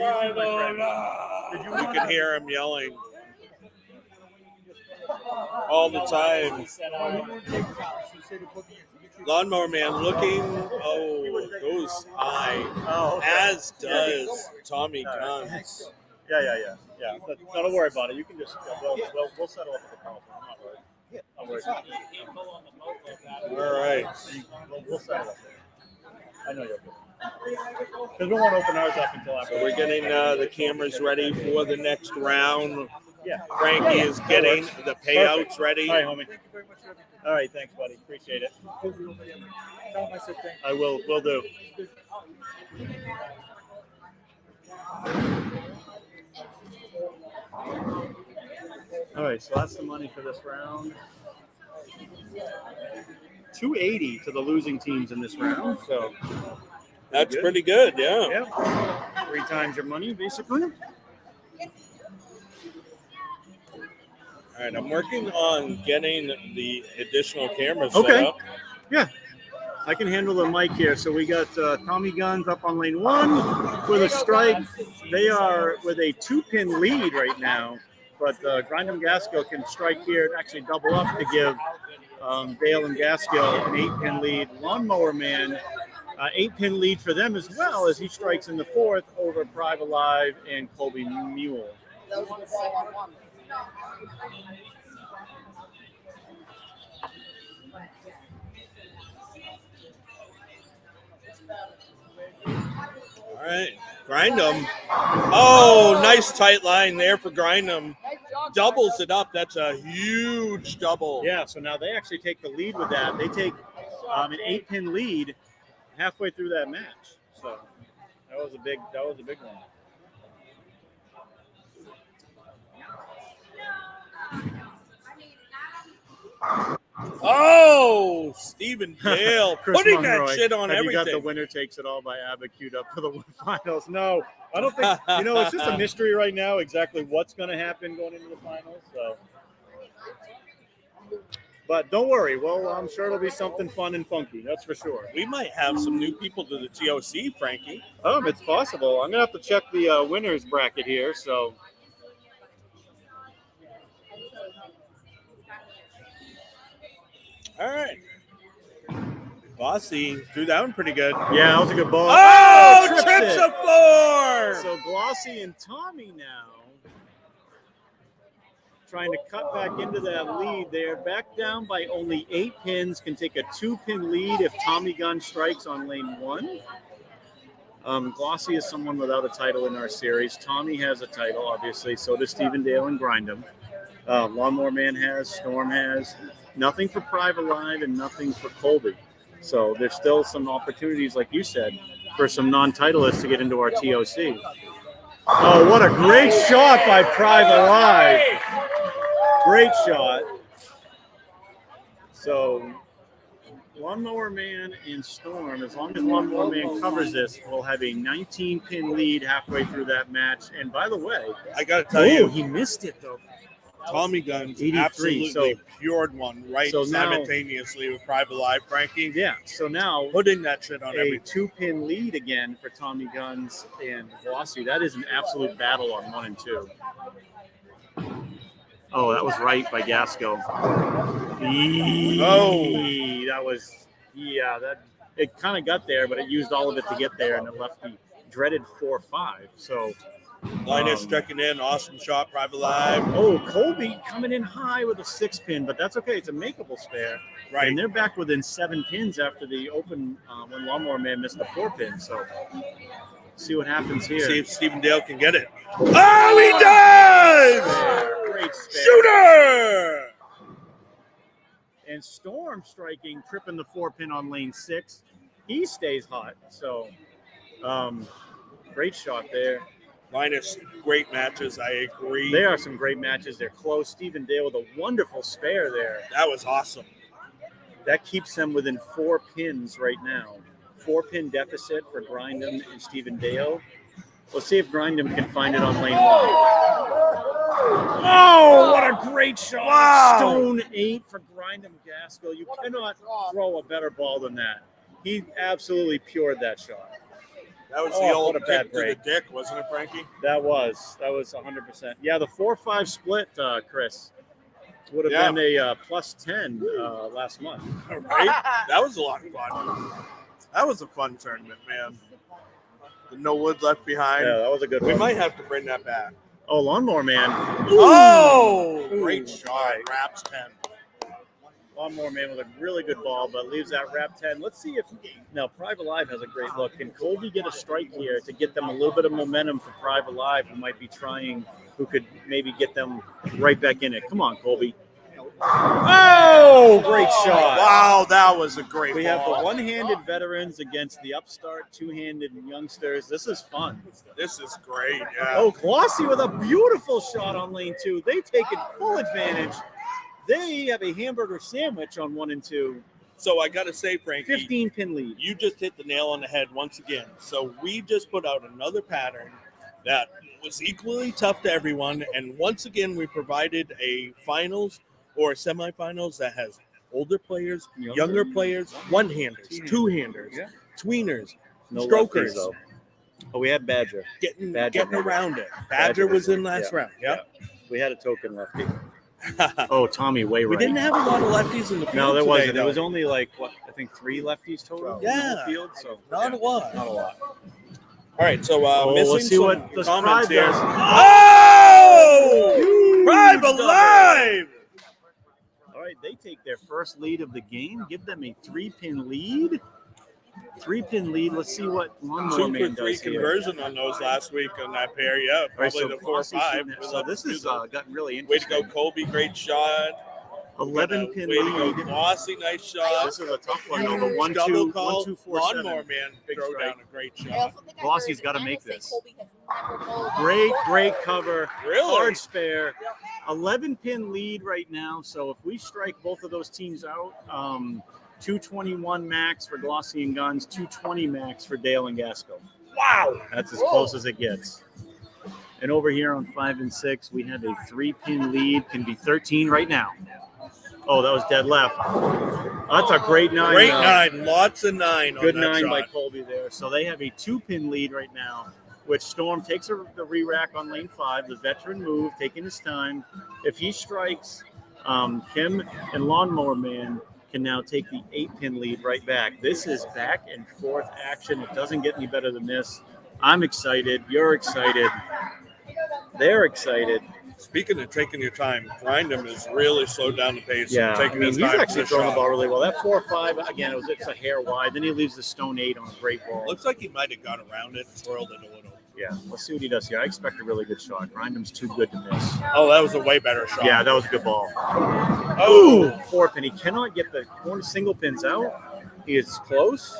You can hear them yelling all the time. Lawnmower Man looking, goes high, as does Tommy Guns. Yeah. But don't worry about it. You can just we'll settle up with the problem. I'm not worried. I'm worried. All right. We'll settle up. I know you're good. Because we won't open ours up until after. So we're getting the cameras ready for the next round. Yeah. Frankie is getting the payouts ready. All right, homie. All right, thanks, buddy. Appreciate it. I will do. All right, so that's the money for this round. 280 to the losing teams in this round. So that's pretty good, yeah. Yeah. 3 times your money, basically. All right, I'm working on getting the additional cameras Okay. set up. Yeah. I can handle the mic here. So we got Tommy Guns up on lane 1 with a strike. They are with a 2-pin lead right now, but Grindem Gaskill can strike here and actually double up to give Dale and Gaskill an 8-pin lead. Lawnmower Man, 8-pin lead for them as well as he strikes in the 4th over Private Live and Colby Mule. All right, Grindem. Oh, nice tight line there for Grindem. Doubles it up. That's a huge double. Yeah, so now they actually take the lead with that. They take an 8-pin lead halfway through that match. So that was a big one. Oh, Stephen Dale Chris putting Monroy, that shit on have everything. you got the winner takes it all by ABBA queued up for the finals? No, I don't think. It's just a mystery right now exactly what's going to happen going into the finals. So, but don't worry. Well, I'm sure it'll be something fun and funky. That's for sure. We might have some new people to the TOC, Frankie. It's possible. I'm gonna have to check the winners bracket here. So. All right. Bossy threw that one pretty good. Yeah, that was a good ball. Oh, trips trips it. a 4. So Glossy and Tommy now trying to cut back into that lead. They're back down by only 8 pins, can take a 2-pin lead if Tommy Gunn strikes on lane 1. Glossy is someone without a title in our series. Tommy has a title, obviously. So does Stephen Dale and Grindem. Lawnmower Man has, Storm has. Nothing for Private Live and nothing for Colby. So there's still some opportunities, like you said, for some non-titleists to get into our TOC. Oh, what a great shot by Private Live. Great shot. So Lawnmower Man and Storm, as long as Lawnmower Man covers this, will have a 19-pin lead halfway through that match. And by the way, I got to tell you, he missed it, though. Tommy Guns 83, absolutely pured one simultaneously with Private Live, Frankie. Yeah, so now putting that shit on everything. 2-pin lead again for Tommy Guns and Glossy. That is an absolute battle on 1 and 2. Oh, that was right by Gaskill. That was, it kind of got there, but it used all of it to get there, and it left the dreaded 4-5. So. Linus checking in, awesome shot, Private Live. Oh, Colby coming in high with a 6-pin, but that's okay. It's a makeable spare. Right. And they're back within 7 pins after the open when Lawnmower Man missed the 4-pin. So see what happens here. See if Stephen Dale can get it. Oh, he does! Great spare. Shooter! And Storm striking, tripping the 4-pin on lane 6. He stays hot. So great shot there. Linus, great matches. I agree. They are some great matches. They're close. Stephen Dale with a wonderful spare there. That was awesome. That keeps them within 4 pins right now. 4-pin deficit for Grindem and Stephen Dale. Let's see if Grindem can find it on lane 1. Oh, what a great shot. Wow. Stone 8 for Grindem Gaskill. You cannot throw a better ball than that. He absolutely pured that shot. That was the old kick to the dick, wasn't it, Frankie? That was 100%. Yeah, the 4-5 split, Chris, would have been a plus 10 last month. Right? That was a lot of fun. That was a fun tournament, man. The No Wood Left Behind. Yeah, that was a good one. We might have to bring that back. Oh, Lawnmower Man. Ooh. Oh! Great shot. Wraps 10. Lawnmower Man with a really good ball, but leaves that wrap 10. Let's see if now Private Live has a great look. Can Colby get a strike here to get them a little bit of momentum for Private Live, who might be trying, who could maybe get them right back in it? Come on, Colby. Oh, great shot. Wow, that was a great ball. We have the one-handed veterans against the upstart two-handed youngsters. This is fun. This is great, yeah. Oh, Glossy with a beautiful shot on lane 2. They take it full advantage. They have a hamburger sandwich on 1 and 2. So I got to say, Frankie, 15-pin lead. You just hit the nail on the head once again. So we just put out another pattern that was equally tough to everyone. And once again, we provided a finals or semifinals that has older players, Younger. younger players, one-handers, two-handers, Yeah. tweeners, No strokers. lefties, though. Oh, we had Badger. Getting Badger. around it. Badger was in last round. Yeah. We had a token lefty. Oh, Tommy Wainwright. We didn't have a lot of lefties in the field. No, there today, wasn't. though. There was only like what I think 3 lefties total in Yeah. the field. So Not a lot. Not a lot. All right, so missing let's see some what the comments Pride here. does. Oh! Pride alive! All right, they take their first lead of the game. Give them a 3-pin lead. 3-pin lead. Let's see what Lawnmower 2 for Man 3 does here. conversion on those last week on that pair. Yeah, All right, probably so the 4-5. Glossy shooting it. So this has gotten really Way to interesting. go, Colby. Great shot. 11-pin Way to go, lead. Glossy. Nice shot. This is a tough one, though. The 1-2, Double call. 1-2-4-7. Lawnmower Man Big throw strike. down a great I shot. also think I Glossy's heard gotta Anna make say this. Colby has never bowled Great, before. great cover. Really? Hard spare. 11-pin lead right now. So if we strike both of those teams out, 221 max for Glossy and Guns, 220 max for Dale and Gasco. Wow. That's as close as it gets. And over here on 5 and 6, we have a 3-pin lead. Can be 13 right now. Oh, that was dead left. That's a great 9. Great though. 9. Lots of 9 Good on that 9 by shot. Colby there. So they have a 2-pin lead right now, which Storm takes the re-rack on lane 5. The veteran move, taking his time. If he strikes, him and Lawnmower Man can now take the 8-pin lead right back. This is back and forth action. It doesn't get any better than this. I'm excited. You're excited. They're excited. Speaking of taking your time, Grindham has really slowed down the pace. Yeah, and I taking mean, his he's time actually to throwing the shot. ball really well. That 4-5, again, it's a hair wide. Then he leaves the stone 8 on a great ball. Looks like he might have got around it and twirled it a little. Yeah, let's see what he does here. I expect a really good shot. Grindham's too good to miss. Oh, that was a way better shot. Yeah, that was a good ball. Oh, 4-pin. He cannot get the corner single pins out. He is close.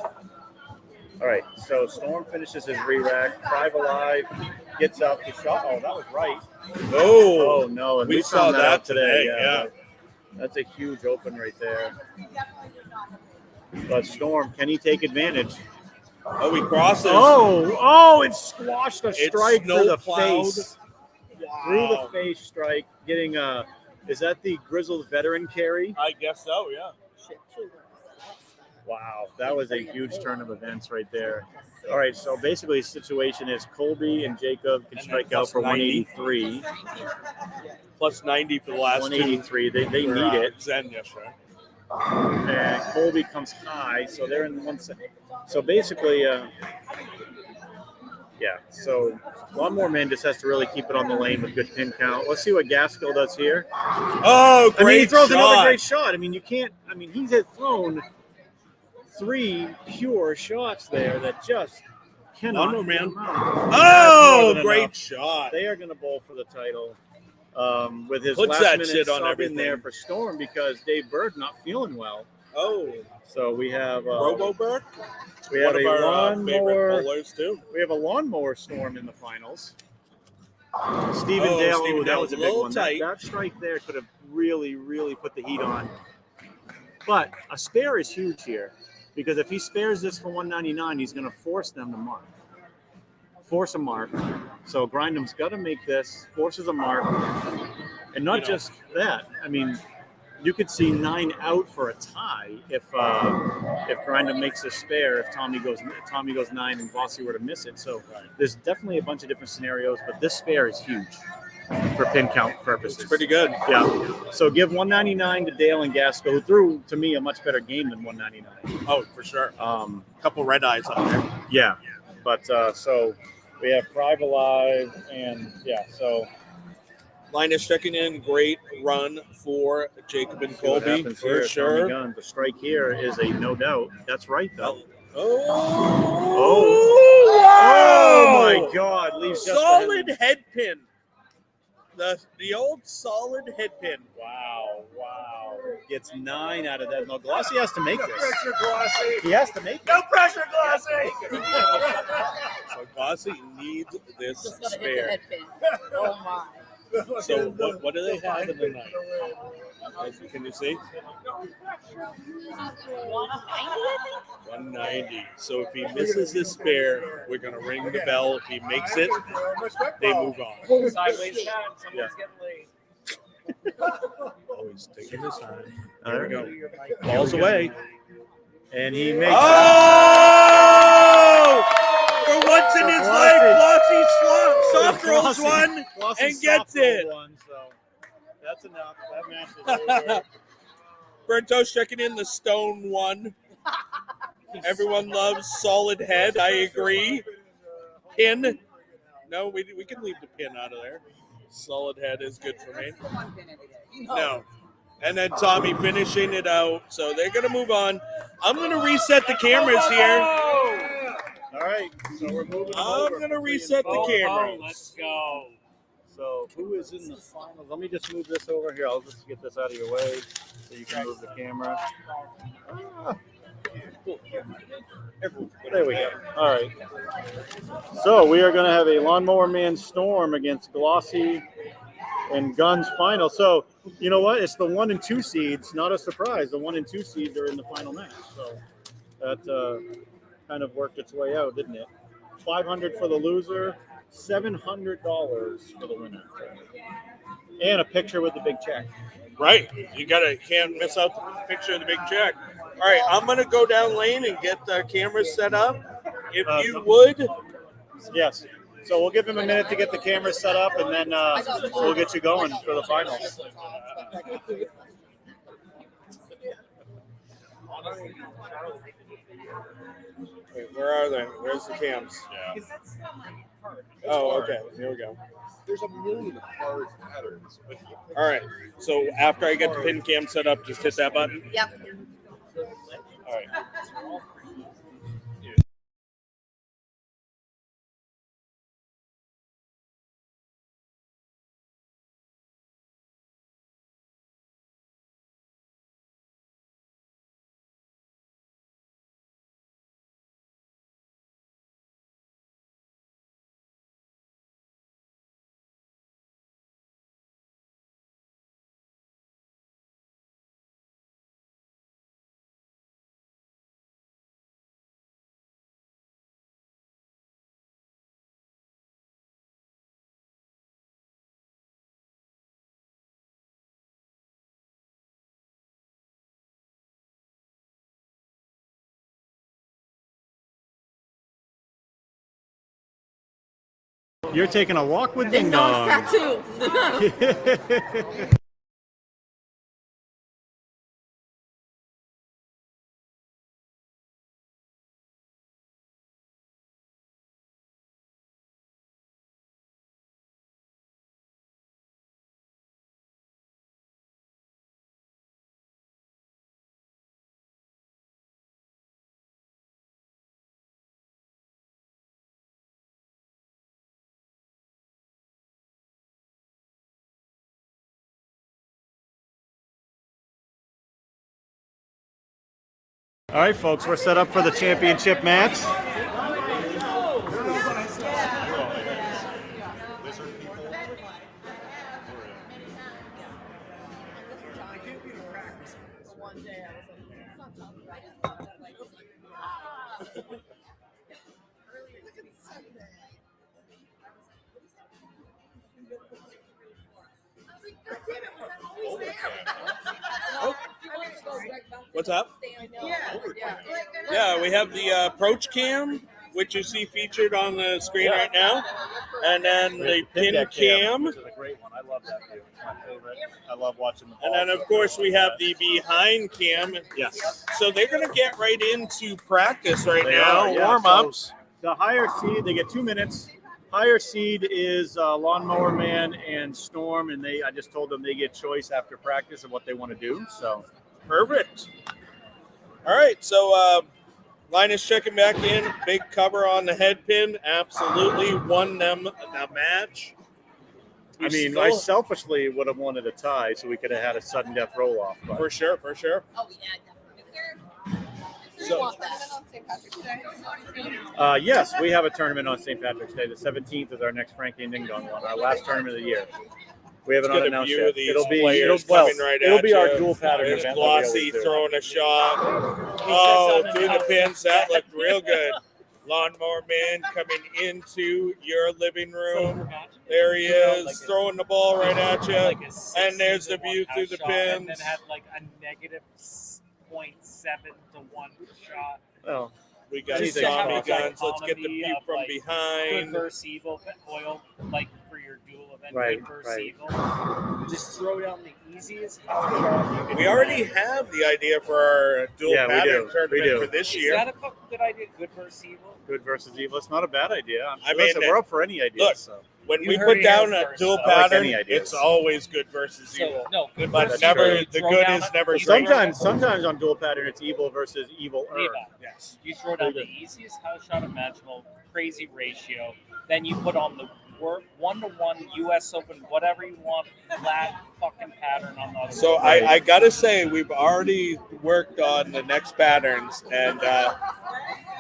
All right, so Storm finishes his re-rack. Thrive Alive gets up. He shot. Oh, that was right. oh, Oh, no. And we we saw found that that out today. yeah. That's a huge open right there. But Storm, can he take advantage? Oh, he crosses. Oh, it squashed a It's strike through the snow-plowed. face. Wow. Through the face strike, getting is that the grizzled veteran carry? I guess so, yeah. Wow, that was a huge turn of events right there. All right, so basically the situation is Colby and Jacob can And strike then out for plus 90. 183. Plus 90 for the last 183, they two. need for, it. Zen yesterday. And Colby comes high, so they're in 1 second. So basically, so Lawnmower Man just has to really keep it on the lane with good pin count. Let's see what Gaskell does here. Oh, great I mean, he throws shot. another great shot. I mean, you can't. I mean, he's had thrown 3 pure shots there that just cannot. Lawnmower Man. get him out. Oh, That's more than great enough. shot. They are going to bowl for the title with his Puts last that minute shit on sub everything. in there for Storm because Dave Bird not feeling well. Oh, So we have Robo Burke. we have One a of our favorite lawnmower. bowlers, too. We have a lawnmower Storm in the finals. Stephen Oh, Dale, Stephen that Dale was a was a big little one. tight. That strike there could have really, really put the heat on. But a spare is huge here because if he spares this for 199, he's going to force them to mark. Force a mark. So Grindham's got to make this, forces a mark. And not just that. I mean, you could see 9 out for a tie if Grindham makes a spare. If Tommy goes 9 and Glossy were to miss it. So there's definitely a bunch of different scenarios, but this spare is huge for pin count purposes. It's pretty good. Yeah. So give 199 to Dale and Gasco, who threw to me a much better game than 199. Oh, for sure. Couple red eyes on there. Yeah. But so we have Thrive Alive and so. Linus checking in. Great run for Jacob and See what Colby, happens for here. Tommy sure. Gunn. The strike here is a no doubt. That's right, though. Oh my God! Leaves just solid head pin. The old solid head pin. Wow! Gets 9 out of that. No, Glossy has to make this. Pressure, Glossy. He has to make it. No pressure, Glossy. So Glossy needs this Just gotta hit the spare. head pin. Oh my. So what do they have in the night? Can you see? 190. So if he misses this spare, we're gonna ring the bell. If he makes it, they move on. Sideways cat. Someone's getting late. Always taking his time. There There we we go. go. Balls away. And he makes Oh! For once in his life, Glossy soft rolls Glossy- one Glossy and gets soft roll it. one, so that's enough. That match is over. Burnto's checking in the stone one. Everyone loves solid head. I agree. Pin. No, we can leave the pin out of there. Solid head is good for me. No. And then Tommy finishing it out. So they're going to move on. I'm going to reset the cameras here. All right, so we're moving. I'm going to reset the cameras. Let's go. So who is in the finals? Let me just move this over here. I'll just get this out of your way so you can move the camera. There we go. All right. So we are going to have a Lawnmower Man Storm against Glossy and Guns final. So you know what? It's the 1 and 2 seeds. Not a surprise. The 1 and 2 seeds are in the final match. So that kind of worked its way out, didn't it? $500 for the loser, $700 for the winner, and a picture with the big check. Right. Can't miss out the picture of the big check. All right, I'm going to go down lane and get the cameras set up. If you would. Yes. So we'll give him a minute to get the cameras set up, and then we'll get you going for the finals. Wait, where are they? Where's the cams? Yeah. Oh, okay. Here we go. There's a million hard patterns. But All right. So after I get the pin cam set up, just hit that button. Yep. All right. You're taking a walk with Ding Ding Dong's Dong. tattoo. All right, folks, we're set up for the championship match. What's up? Yeah. Yeah, we have the approach cam, which you see featured on the screen right now, and then the pin cam. Which is a great one. I love that view. It's my favorite. I love watching the ball. And then, of course, we have the behind cam. Yes. So they're going to get right into practice right They now, are, yeah. warm-ups. The higher seed, they get 2 minutes. Higher seed is Lawnmower Man and Storm, and I just told them they get choice after practice of what they want to do. So Perfect. All right, so Linus checking back in. Big cover on the head pin. Absolutely won them the match. I mean, I selfishly would have wanted a tie so we could have had a sudden death roll off. For sure. Oh, yeah, definitely. So, Yes, we have a tournament on St. Patrick's Day. The 17th is our next Frankie and Ding Dong one, our last tournament of the year. We haven't get a unannounced view yet. of these It'll be players well, coming right it'll at be you. our dual pattern There's event. that we Glossy always do. throwing a shot. Oh, through the pins. That looked real good. Lawnmower Man coming into your living room. There he is, throwing the ball right at you. And there's the view through the pins. And then had like a negative 0.7 to 1 shot. Well, we got Just Tommy to have guns. Let's get the view of, from like, behind. Good versus evil, oil, like for your dual event, Right, good versus right. evil. Just throw down the easiest house shot you can We do. already have the idea for our dual Yeah, we pattern do. tournament We do. for this Is year. that a fucking good idea? Good versus evil? Good versus evil. It's not a bad idea. I mean, Listen, we're up for any idea. look, So. When You we heard put it down here a first. dual I like pattern, any ideas. it's always good versus So, evil. no, good But versus never evil. the Throw good down is a- never you straight. throw down- Sometimes on dual pattern, it's evil versus evil. Levi, Yes. you throw down the easiest house shot imaginable, crazy ratio, then you put on the 1-to-1 U.S. Open, whatever you want, flat fucking pattern on the other So side. I gotta say we've already worked on the next patterns, and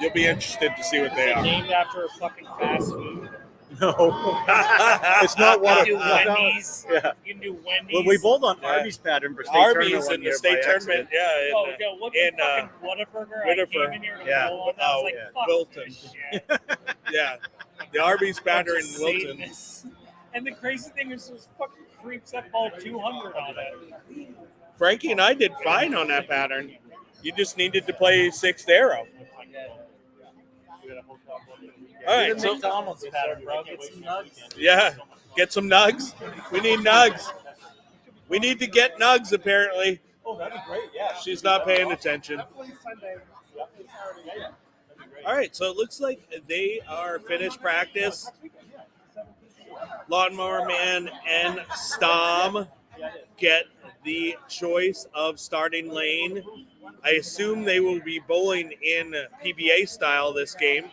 you'll be interested to see what they Is it are. named after a fucking fast food? No, it's not You one can of do Wendy's. Yeah. You can do Wendy's. Well, we bowled on Yeah. Arby's pattern for state Arby's tournament one in the year state by tournament, accident. yeah. Oh, yeah, what the in, fucking Whataburger? I Whitaker. came in here to Yeah. bowl on that. I was like, yeah. fuck Wilton. this shit. Yeah, the Arby's pattern in Bunch of Wilton. Satanists. And the crazy thing is those fucking creeps that ball 200 on it. Frankie and I did fine on that pattern. You just needed to play sixth arrow. All right, Even so McDonald's pattern, bro. Get some nuts. yeah, get some nugs. We need nugs. We need to get nugs. Apparently, Oh, that'd be great. Yeah. she's not paying attention. Definitely Sunday. Yep, it's Saturday. Yeah. That'd be great. All right, so it looks like they are finished practice. Lawnmower Man and Stom get the choice of starting lane. I assume they will be bowling in PBA style this game.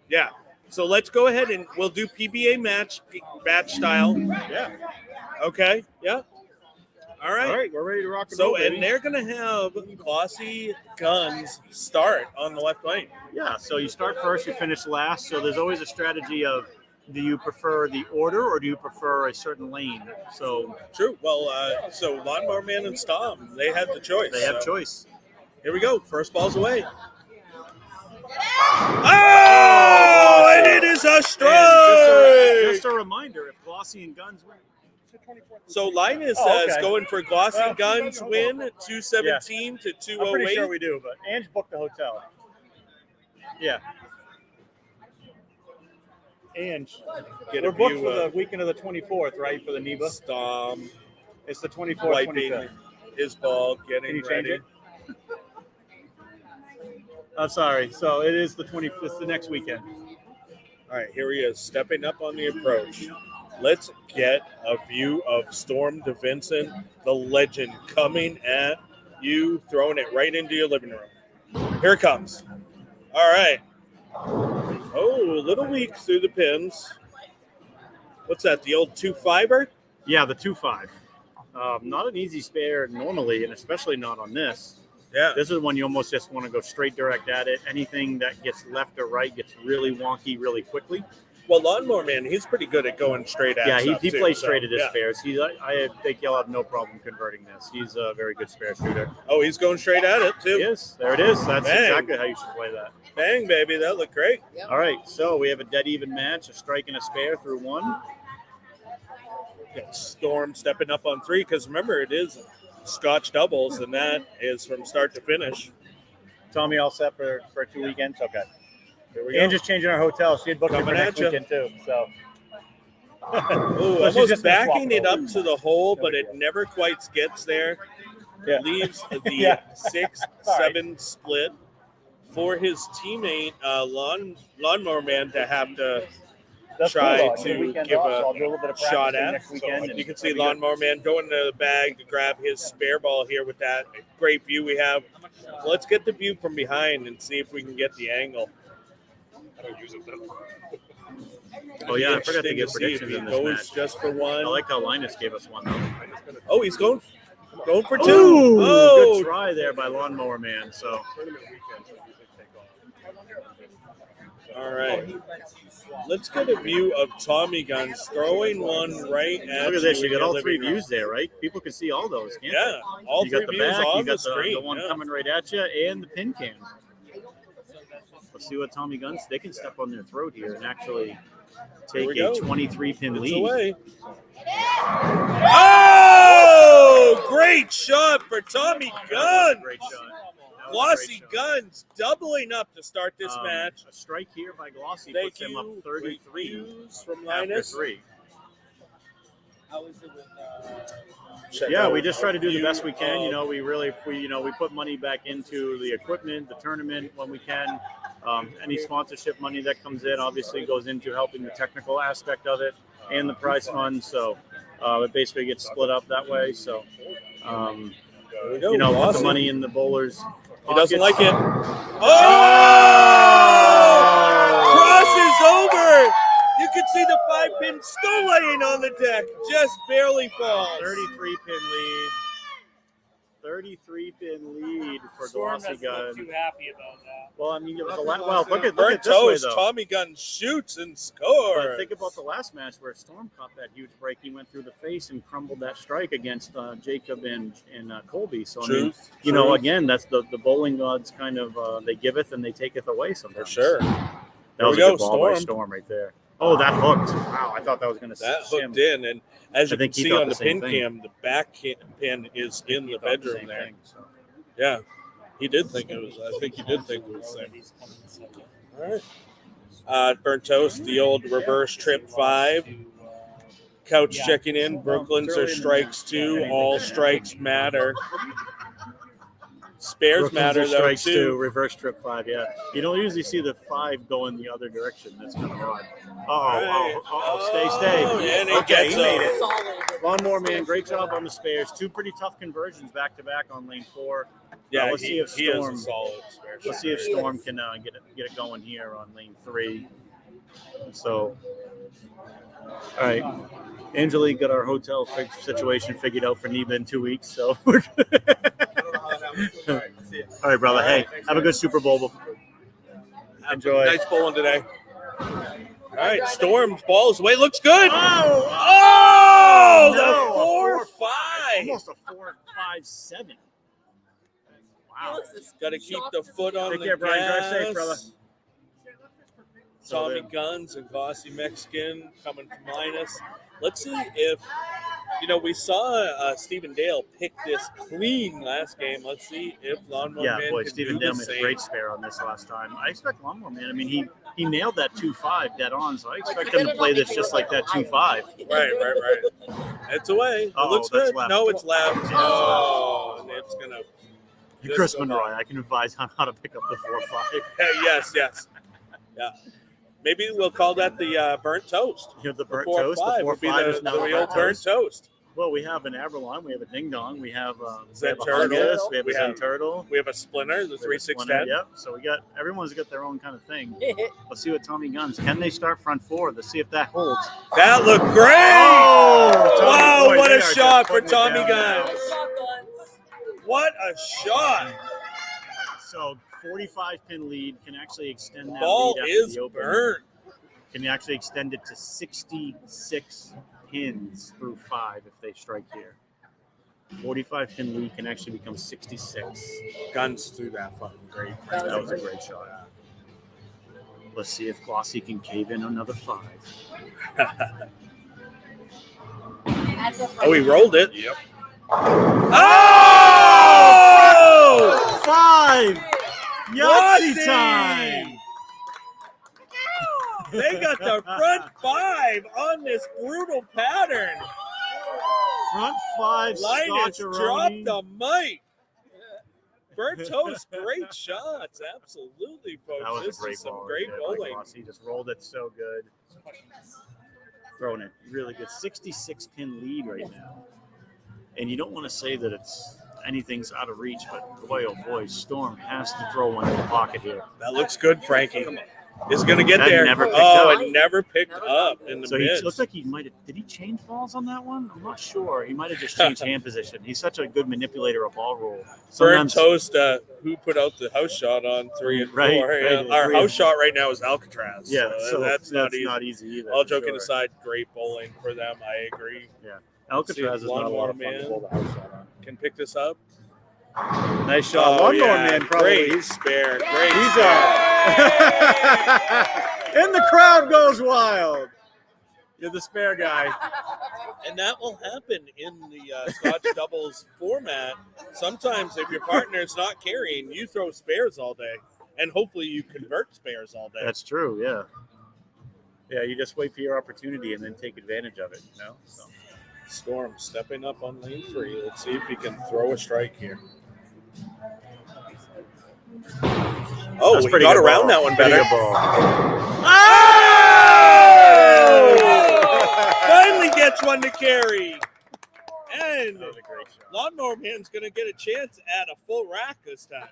Yeah. So let's go ahead and we'll do PBA match style. Yeah. Okay. Yeah. All right. All right, we're ready to rock and So, roll, baby. and they're going to have Glossy Guns start on the left lane. Yeah, so you start first, you finish last. So there's always a strategy of, do you prefer the order or do you prefer a certain lane? So True. Well, so Lawnmower Man and Stom, they had the choice. they have So choice. Here we go. First ball's away. Oh, and it is a And strike. just a reminder, if Glossy and Guns win, So Linus Oh, is okay. going for Glossy Well, Guns win 217 to I'm pretty 208. sure we do, but Ange booked the hotel. Yeah. Ange, Get a we're booked view for the of weekend of the 24th, right, for the NEBA? Stom It's the 24th, wiping 25th. his ball, Can getting you change ready. it? I'm sorry. So it is the 20th. It's the next weekend. All right, here he is, stepping up on the approach. Let's get a view of Storm DeVincent, the legend, coming at you, throwing it right into your living room. Here it comes. All right. Oh, a little weak through the pins. What's that, the old 2-5er? Yeah, the 2-5. Not an easy spare normally, and especially not on this. Yeah. This is one you almost just want to go straight direct at it. Anything that gets left or right gets really wonky really quickly. Well, Lawnmower Man, he's pretty good at going straight at Yeah, stuff, he too, plays so, straight at his yeah. spares. I think he'll have no problem converting this. He's a very good spare shooter. Oh, he's going straight at it, too. Yes, there it is. That's Bang. exactly how you should play that. Bang, baby. That looked great. All right, so we have a dead even match, a strike and a spare through one. Got Storm stepping up on 3, because remember, it is Scotch doubles, and that is from start to finish. Tommy all set for 2 weekends? Okay. Here we And go. just changing our hotel. She had booked it for Coming next at ya. weekend too. So Ooh, So she's almost just gonna swap backing it over. up to the hole, but it never quite gets there. Yeah. Leaves the Yeah. 6-7 split for his teammate, Lawnmower Man, to have to that's try cool, though. to Weekend give off, a so I'll do a little bit of shot practicing at. next So weekend. and you can see it'll be good. Lawnmower Man going to the bag to grab his spare ball here with that great view we have. So let's get the view from behind and see if we can get the angle. I don't use it though. Oh yeah, I forgot to Interesting give see if predictions he in this goes match. just for one. I like how Linus gave us one though. Oh, he's going for 2. Ooh, Oh, good try there by Lawnmower Man. So Tournament weekends I usually take off. all right. Let's get a view of Tommy Guns throwing one right at look at this. You in got your all 3 living room. views there, right? People can see all those, can't Yeah, all you 3 got the views back, on you got the screen. the one yeah. coming right at you, and the pin cam. Let's see what Tommy Guns. They can step on their throat here and actually take we a go. 23-pin It's lead. away. Oh, great shot for Tommy Guns. Great shot. That was a Glossy great shot. Guns doubling up to start this match. A strike here by Glossy Thank puts him up you. 33 Great views from after Linus. 3. How is it with? Check Yeah, out we just try to do the view best we can. You of- know, we put money back into the equipment, the tournament when we can. Any sponsorship money that comes in obviously goes into helping the technical aspect of it and the prize fund. So it basically gets split up that way. So, There we go. put the Glossy. money in the bowlers. He doesn't like pockets. it. Oh! Crosses over. You can see the 5-pin still laying on the deck. Just barely falls. 33-pin lead. 33-pin lead for Storm Glossy doesn't look Gun. too happy about that. Well, I mean, it was a lot. Well, look at Burnt this way, toast. though. Tommy Gunn shoots and scores. But think about the last match where Storm caught that huge break. He went through the face and crumbled that strike against Jacob and Colby. So, I mean, you know, again, that's the bowling gods kind of they giveth and they taketh away sometimes. For sure. That There was we a go, good ball by Storm. Storm right there. Oh, that hooked. Wow, I thought that was going to That shim. hooked in, and as you I think can he see thought on the the same pin thing. cam, the back pin is in He the thought the bedroom same there. thing, so. Yeah, he did think it was. I think he did think it was there. All right. Burnt toast, the old reverse trip 5. Couch checking in. Brooklyn's are strikes 2. All strikes matter. Spares Brooklyn's matter are though strikes too. reverse trip 5. Yeah, you don't usually see the 5 go in the other direction. That's kind of odd. Stay. And he Okay, gets he made a- it. Solid. Lawnmower Man, great job on the spares. 2 pretty tough conversions back to back on lane 4. Yeah, let's see if he is Storm. a solid spare. Let's see if Storm can get it going here on lane 3. So, all right, Angelique got our hotel situation figured out for Neva in 2 weeks. So we're all right, brother. Hey, have a good Super Bowl. Enjoy. Nice bowling today. All right, Storm's balls away. Looks good. Oh, Oh, no, the 4-5. almost a 4.57. Wow. Got to keep the foot on Take the care, Brian. Drive gas. safe, brother. Tommy Guns and Glossy Mexican coming from Linus. Let's see if, we saw Stephen Dale pick this clean last game. Let's see if Lawnmower Yeah, Man boy, can Stephen do Dale the made a same. great spare on this last time. I expect Lawnmower Man. I mean, he nailed that 2.5 dead on, so I expect him to play this just like that 2.5. Right. It's away. It looks that's good. left. No, it's left. Oh, and it's going to. Chris Monroy, I can advise on how to pick up the 4.5. Yes. Yeah. Maybe we'll call that the burnt toast. You have the burnt 4-5 toast. The would be 4.5 the is now the the real burnt toast. Well, we have an Aberlon, we have a Ding Dong, we have a Zen-Turtle. Hungus, we have a We have- Zen-Turtle. We have a Splinter, the 3610. Yep. So everyone's got their own kind of thing. Let's see what Tommy Guns. Can they start front 4? Let's see if that holds. That looked great! Tommy, Wow, boy, what they a are shot just for putting it Tommy down Guns. now. What a shot. So 45-pin lead can actually extend that Ball lead after is the open. burnt. Can you actually extend it to 66 pins through 5 if they strike here? 45-pin lead can actually become 66. Guns through that fucking great. That was a great shot. Let's see if Glossy can cave in another 5. Oh, he rolled it. Yep. Oh! 5! Yahtzee Yahtzee! time! They got the front 5 on this brutal pattern. Front 5 Linus Scotcheroni. dropped the mic. Burnt toast, great shots. Absolutely, folks. That was This a great is some ball. great right there by bowling. Glossy. He just rolled it so good. Throwing it really good. 66-pin lead right now. And you don't want to say that anything's out of reach, but boy, oh boy, Storm has to throw one in the pocket here. That looks good, Frankie. It's going to get That there. never picked Oh, up. it never picked up in the So he mids. looks like he might have. Did he change balls on that one? I'm not sure. He might have just changed hand position. He's such a good manipulator of ball roll. Burnt toast, who put out the house shot on 3 and 4. Right, Yeah. right, Our 3 house and- shot right now is Alcatraz. Yeah, so that's not easy. either. All for joking sure. aside, great bowling for them. I agree. Alcatraz is not a lot of fun Man to hold the house shot on. can pick this up. Nice shot. Lawnmower Man probably. Great spare. Great He's spare. and the crowd goes wild. You're the spare guy. And that will happen in the Scotch doubles format. Sometimes if your partner's not carrying, you throw spares all day. And hopefully you convert spares all day. That's true, yeah. Yeah, you just wait for your opportunity and then take advantage of it, you know? So. Storm stepping up on lane 3. Let's see if he can throw a strike here. Oh, he got around that one better. Oh! Finally gets one to carry. And Lawnmower Man's going to get a chance at a full rack this time.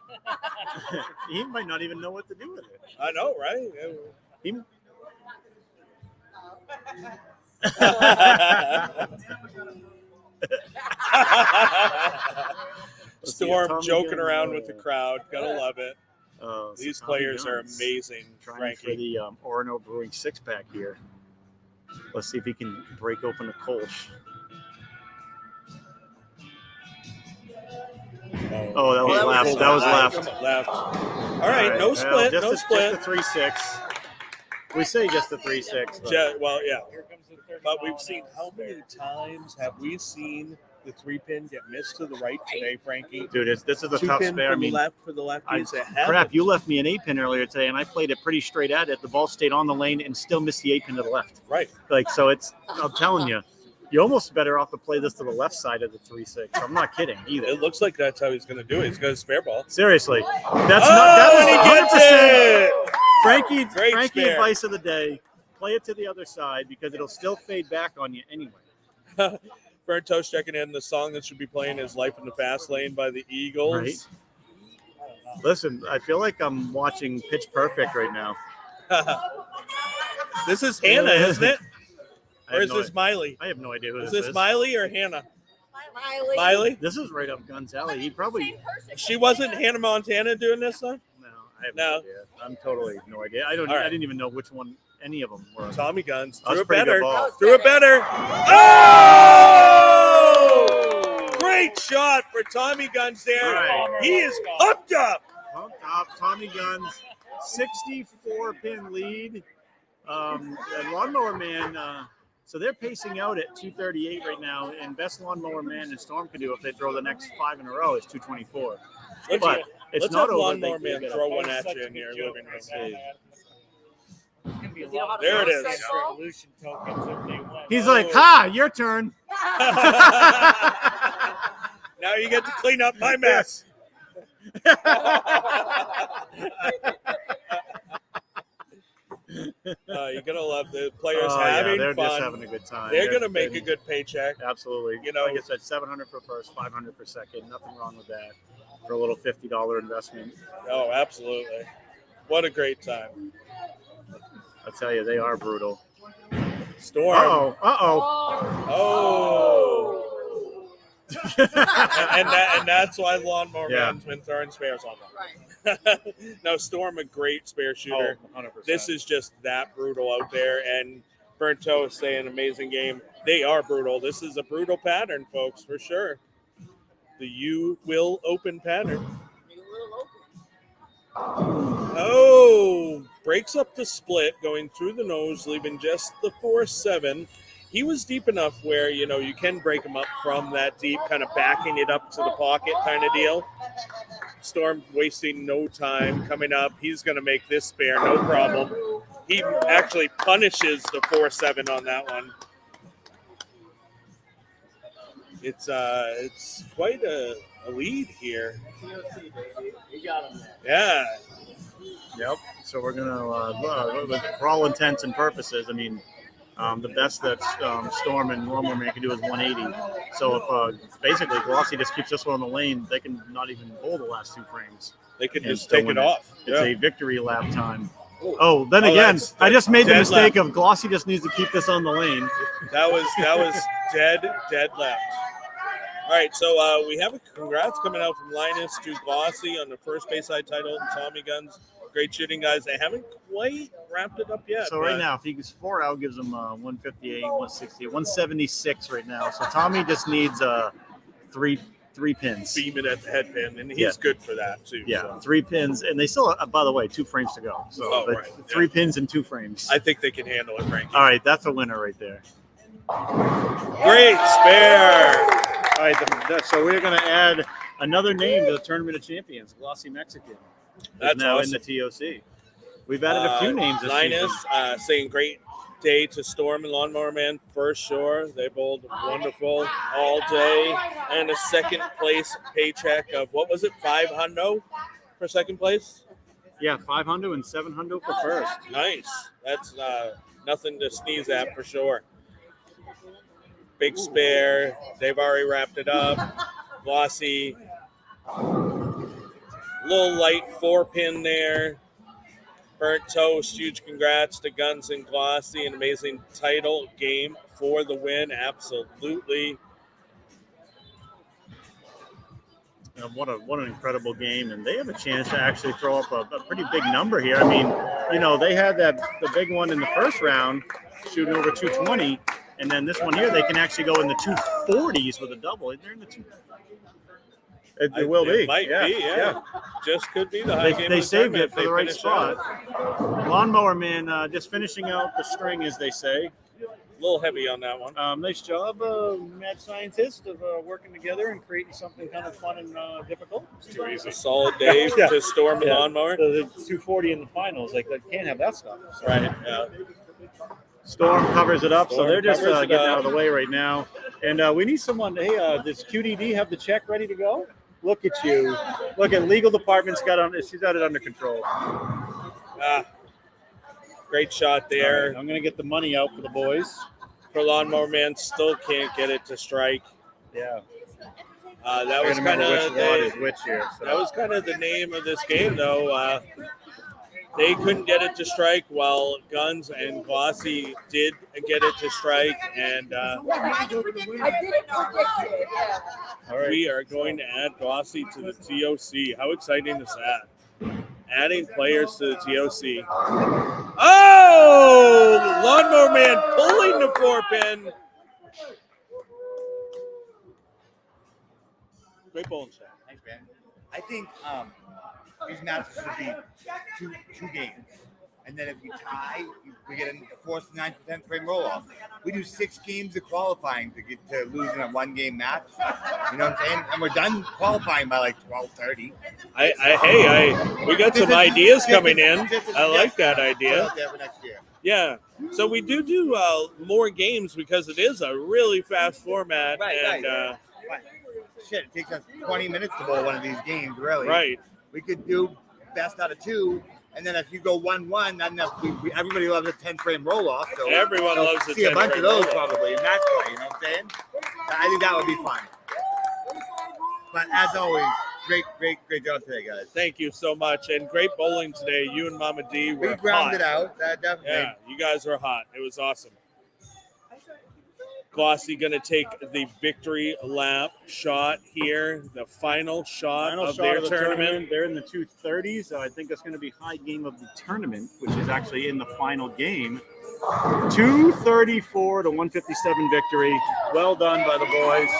He might not even know what to do with it. I know, right? Storm joking around with the crowd. Gotta love it. These players are amazing. Trying for the Orono Brewing 6-pack here. Let's see if he can break open a Kolsch. Oh, that was left. That was left. All right, no split. Just no split. Just a 3-6. We say just a 3-6. Well, yeah. But we've seen how many times have we seen the 3-pin get missed to the right today, Frankie? Dude, this is a tough spare. I mean, left for the lefties. Crap, you left me an 8-pin earlier today, and I played it pretty straight at it. The ball stayed on the lane and still missed the 8-pin to the left. Right. Like, so it's, I'm telling you, you're almost better off to play this to the left side of the 3-6. I'm not kidding either. It looks like that's how he's going to do it. He's going to spare ball. Seriously. That was 100%. Frankie spare. advice of the day. Play it to the other side because it'll still fade back on you anyway. Burnt Toast checking in. The song that should be playing is Life in the Fast Lane by the Eagles. Right. Listen, I feel like I'm watching Pitch Perfect right now. This is Hannah, isn't it? Or is this Miley? I have no idea who is this is. Miley or Hannah? Miley. This is right up Guns Alley. He probably. She wasn't Hannah Montana doing this though? No, I have no idea. I'm totally no idea. I didn't even know which one any of them were. Tommy Guns. Threw it better. Threw it better. Oh! Great shot for Tommy Guns there. Right. He is pumped up. Pumped up. Tommy Guns, 64-pin lead. And Lawnmower Man, so they're pacing out at 238 right now, and best Lawnmower Man and Storm can do if they throw the next 5 in a row is 224. But it's not over. Lawnmower Man throw one at you in here. There it is. Revolution tokens if they win. He's like, ha, your turn. Now you get to clean up my mess. You're gonna love the players having they're fun. Just having a good time. They're gonna make a good paycheck. Absolutely. You know, like I said, 700 for first, 500 for second. Nothing wrong with that for a little $50 investment. Oh, absolutely. What a great time. I tell you, they are brutal. Storm. Oh. and that's why Lawnmower Man's been throwing spares on them. Right. No, Storm, a great spare shooter. 100%. This is just that brutal out there. And Burnt Toast saying amazing game. They are brutal. This is a brutal pattern, folks, for sure. The U will open pattern. Oh, breaks up the split, going through the nose, leaving just the 4-7. He was deep enough where, you know, you can break him up from that deep, kind of backing it up to the pocket kind of deal. Storm wasting no time coming up. He's going to make this spare, no problem. He actually punishes the 4-7 on that one. It's quite a lead here. Yeah. Yep. So we're going to, for all intents and purposes, I mean, the best that Storm and Lawnmower Man can do is 180. So if basically Glossy just keeps this one on the lane, they can not even hold the last 2 frames. They can just take it off. It's a victory lap time. Oh, then again, I just made the mistake of Glossy just needs to keep this on the lane. That was dead left. All right, so we have a congrats coming out from Linus to Glossy on the first base side title and Tommy Guns. Great shooting, guys. They haven't quite wrapped it up yet. So right now, if he gets 4 out, gives him 158, 160, 176 right now. So Tommy just needs 3 3 pins. beam it at the head pin, and he's good for that too. Yeah, so. 3 pins, and they still, by the way, 2 frames to go. So right. 3 pins and 2 frames. I think they can handle it, Frankie. All right, that's a winner right there. Great spare. All right, so we're going to add another name to the Tournament of Champions, Glossy Mexican. That's now awesome. in the TOC. We've added a few names this Linus season. saying great day to Storm and Lawnmower Man for sure. They bowled wonderful all day. And a second place paycheck of, what was it, $500 for second place? Yeah, 500 and 700 for first. Nice. That's nothing to sneeze at for sure. Big spare. They've already wrapped it up. Glossy. Little light 4-pin there. Burnt toast. Huge congrats to Guns and Glossy. An amazing title game for the win. Absolutely. What an incredible game, and they have a chance to actually throw up a pretty big number here. I mean, they had the big one in the first round, shooting over 220, and then this one here, they can actually go in the 240s with a double. They're in the two. It will be. Might be, yeah. Just could be the high game. They of the saved it tournament. for the right finished spot. out. Lawnmower Man just finishing out the string, as they say. A little heavy on that one. Nice job, mad scientist, of working together and creating something kind of fun and difficult. It's too easy. A solid day to Storm and Lawnmower. The 240 in the finals, they can't have that stuff. So. Right, yeah. Storm covers it up, so Storm they're just covers it getting up. out of the way right now. And we need someone. Hey, does QDD have the check ready to go? Look at you. Look at legal department's she's got it under control. Great shot there. Right, I'm going to get the money out for the boys. For Lawnmower Man, still can't get it to strike. Yeah. That was kind of which here. So. that was kind of the name of this game, though. They couldn't get it to strike, while Guns and Glossy did get it to strike, and I didn't predict it. Yeah. All right. we are going to add Glossy to the TOC. How exciting is that? Adding players to the TOC. Oh! Lawnmower Man pulling the 4-pin. Great bowling shot. Thanks, man. I think these matches should be two games. And then if you tie, we get a fourth 9% frame roll-off. We do 6 games of qualifying to get to losing a 1-game match. You know what I'm saying? And we're done qualifying by like 12:30. We got some ideas coming in. I like that idea. For next year. Yeah. So we do more games because it is a really fast format. Right. Shit, it takes us 20 minutes to bowl one of these games, really. Right. We could do best out of 2, and then if you go 1-1, then everybody loves a 10-frame roll-off. So Everyone you'll loves a see a bunch of 10-frame those roll-off. probably in match play. You know what I'm saying? I think that would be fun. But as always, great job today, guys. Thank you so much, and great bowling today. You and Mama D were We grounded hot. out. Definitely. Yeah, you guys were hot. It was awesome. Glossy going to take the victory lap shot here, the final shot of their tournament. They're in the 230s, so I think that's going to be high game of the tournament, which is actually in the final game. 234 to 157 victory. Well done by the boys.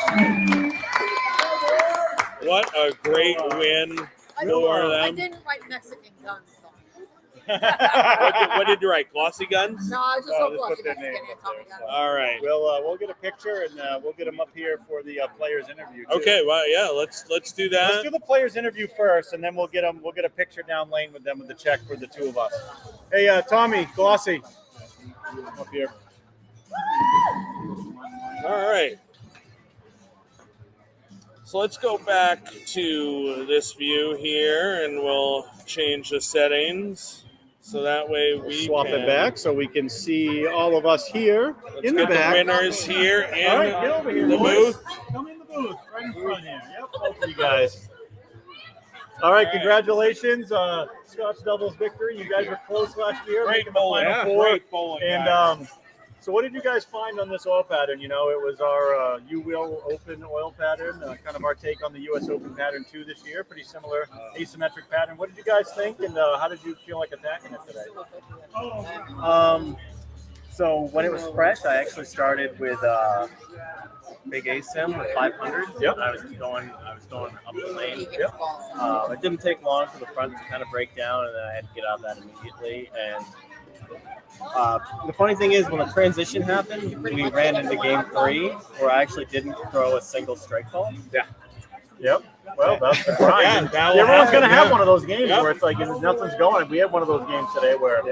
What a great win for I them. didn't write Mexican guns. What did you write? Glossy Guns? No, I just Oh, so just close put to their Mexican. name It's up all there, together. so. All right. We'll get a picture and we'll get them up here for the players interview. Too. Okay. Well, yeah. Let's do that. Let's do the players interview first, and then we'll get a picture down lane with them with the check for the 2 of us. Hey, Tommy, Glossy, up here. All right. So let's go back to this view here, and we'll change the settings so that way we Swap can it back so we can see all of us here Let's in the get back. the winners here in All right, get over here, the boys. booth. Come in the booth, right in front here. Yep, both of you guys. All right, congratulations, Scotch doubles victory. You guys were close last year, Great making the bowling. Final Yeah, Four. great bowling. And guys. so what did you guys find on this oil pattern? You know, it was our U-Wheel Open oil pattern, kind of our take on the U.S. Open pattern 2 this year. Pretty similar asymmetric pattern. What did you guys think, and how did you feel like attacking it today? So when it was fresh, I actually started with big ASIM with 500. Yep. I was going up the lane. Yep. It didn't take long for the front to kind of break down, and then I had to get out of that immediately. And the funny thing is, when the transition happened, we ran into game 3, where I actually didn't throw a single strike ball. Yeah. Yep. Well, that's the grind. Yeah, Everyone's going to have yeah. one of those games Yep. where it's like nothing's going. We had one of those games today where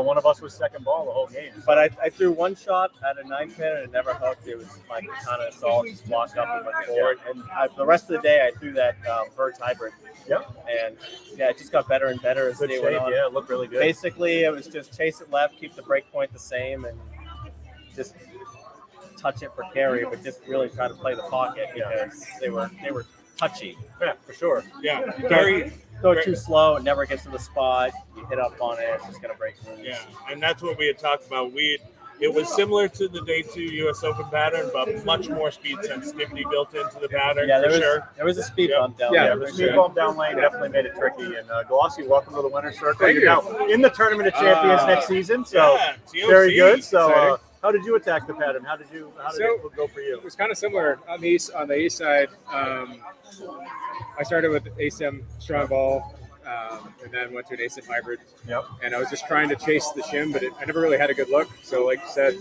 one of us was second ball the whole game. But I threw one shot at a 9-pin and it never hooked. It was like kind of assault, just walked up and went forward. And the rest of the day, I threw that Verge hybrid. Yep. And it just got better and better as the day went on. Yeah, it looked really good. Basically, it was just chase it left, keep the break point the same, and just touch it for carry, but just really try to play the pocket because they were touchy. Yeah, for sure. Yeah, Go too slow, it never gets to the spot. You hit up on it, it's just gonna break loose. Yeah, and that's what we had talked about. It was similar to the Day 2 U.S. Open pattern, but much more speed sensitivity built into the pattern. Yeah, there was a speed bump down Yeah, there. the speed bump down lane definitely made it tricky. And Glossy, welcome to the winner's circle. You're now in the Tournament of Champions next season, so very good. So, how did you attack the pattern? How did it go for you? It was kind of similar on the east side. I started with ASIM strong ball, and then went to an ASIM hybrid. Yep. And I was just trying to chase the shim, but I never really had a good look. So, like you said,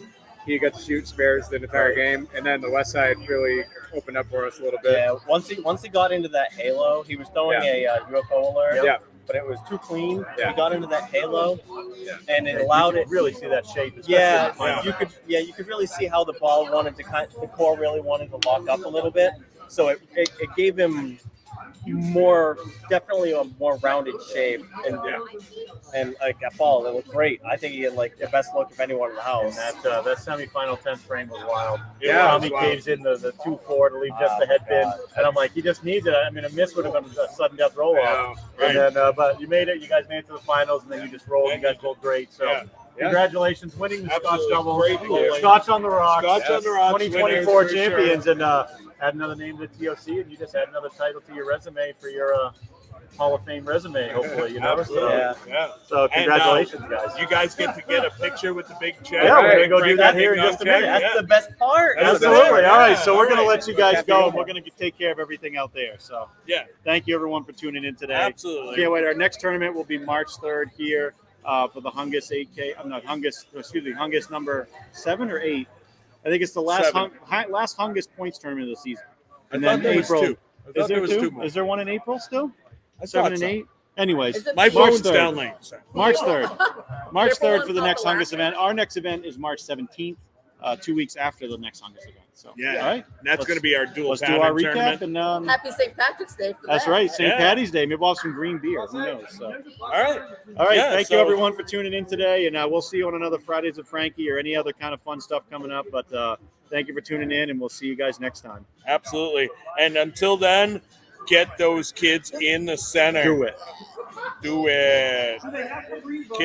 he got to shoot spares the entire game, and then the west side really opened up for us a little bit. Yeah, once he got into that halo, he was throwing a UFO alert. Yeah. But it was too clean. Yeah. He got into that halo, and it allowed it. Really see that shape. You could really see how the ball wanted to the core really wanted to lock up a little bit. So it gave him definitely a more rounded shape, and like that ball, it looked great. I think he had like the best look of anyone in the house. And that semifinal 10th frame was wild. Yeah, Tommy caves in the 2-4 to leave just the head pin, and I'm like, he just needs it. I mean, a miss would have been a sudden death roll off. Right. And then, but you made it. You guys made it to the finals, and then you just rolled. You guys rolled great. So. Yeah. Congratulations, winning the Scotch Absolutely. double. Great bowling. Scotch on the rocks. Scotch on the rocks. 2024 winners for champions, sure. and add another name to the TOC, and you just add another title to your resume for your Hall of Fame resume, hopefully. You know. Absolutely. So, so congratulations, guys. You guys get to get a picture with the big check. Yeah, we're gonna go Bring do that big here in dog just a check. minute. That's the best part. Absolutely. All right, so we're going to All right. let you guys go, and we're going to take care of everything out there. So, Yeah. thank you, everyone, for tuning in today. Absolutely. Can't wait. Our next tournament will be March 3rd here for the Hungus 8K. I'm not Hungus, Hungus number 7 or 8. I think it's the last Seven. last Hungus points tournament of the season. And I then thought there was April. two. I Is thought there there was two? two more. Is there one in April still? I 7 thought and so. 8? Anyways, My March phone's 3rd. down lane. So. March 3rd. March 3rd for the next Hungus event. Our next event is March 17th, 2 weeks after the next Hungus event. So, Yeah. all right. And that's going to be our dual Let's do pattern our recap. tournament. And Happy St. Patrick's Day for that's that. right. St. Yeah. Patty's Day. Maybe we'll have some green beer. Who knows? So, All right. all right. Yeah, thank you, so- everyone, for tuning in today. And we'll see you on another Fridays with Frankie or any other kind of fun stuff coming up. But thank you for tuning in, and we'll see you guys next time. Absolutely. And until then, get those kids in the center. Do it. Do it. Kids.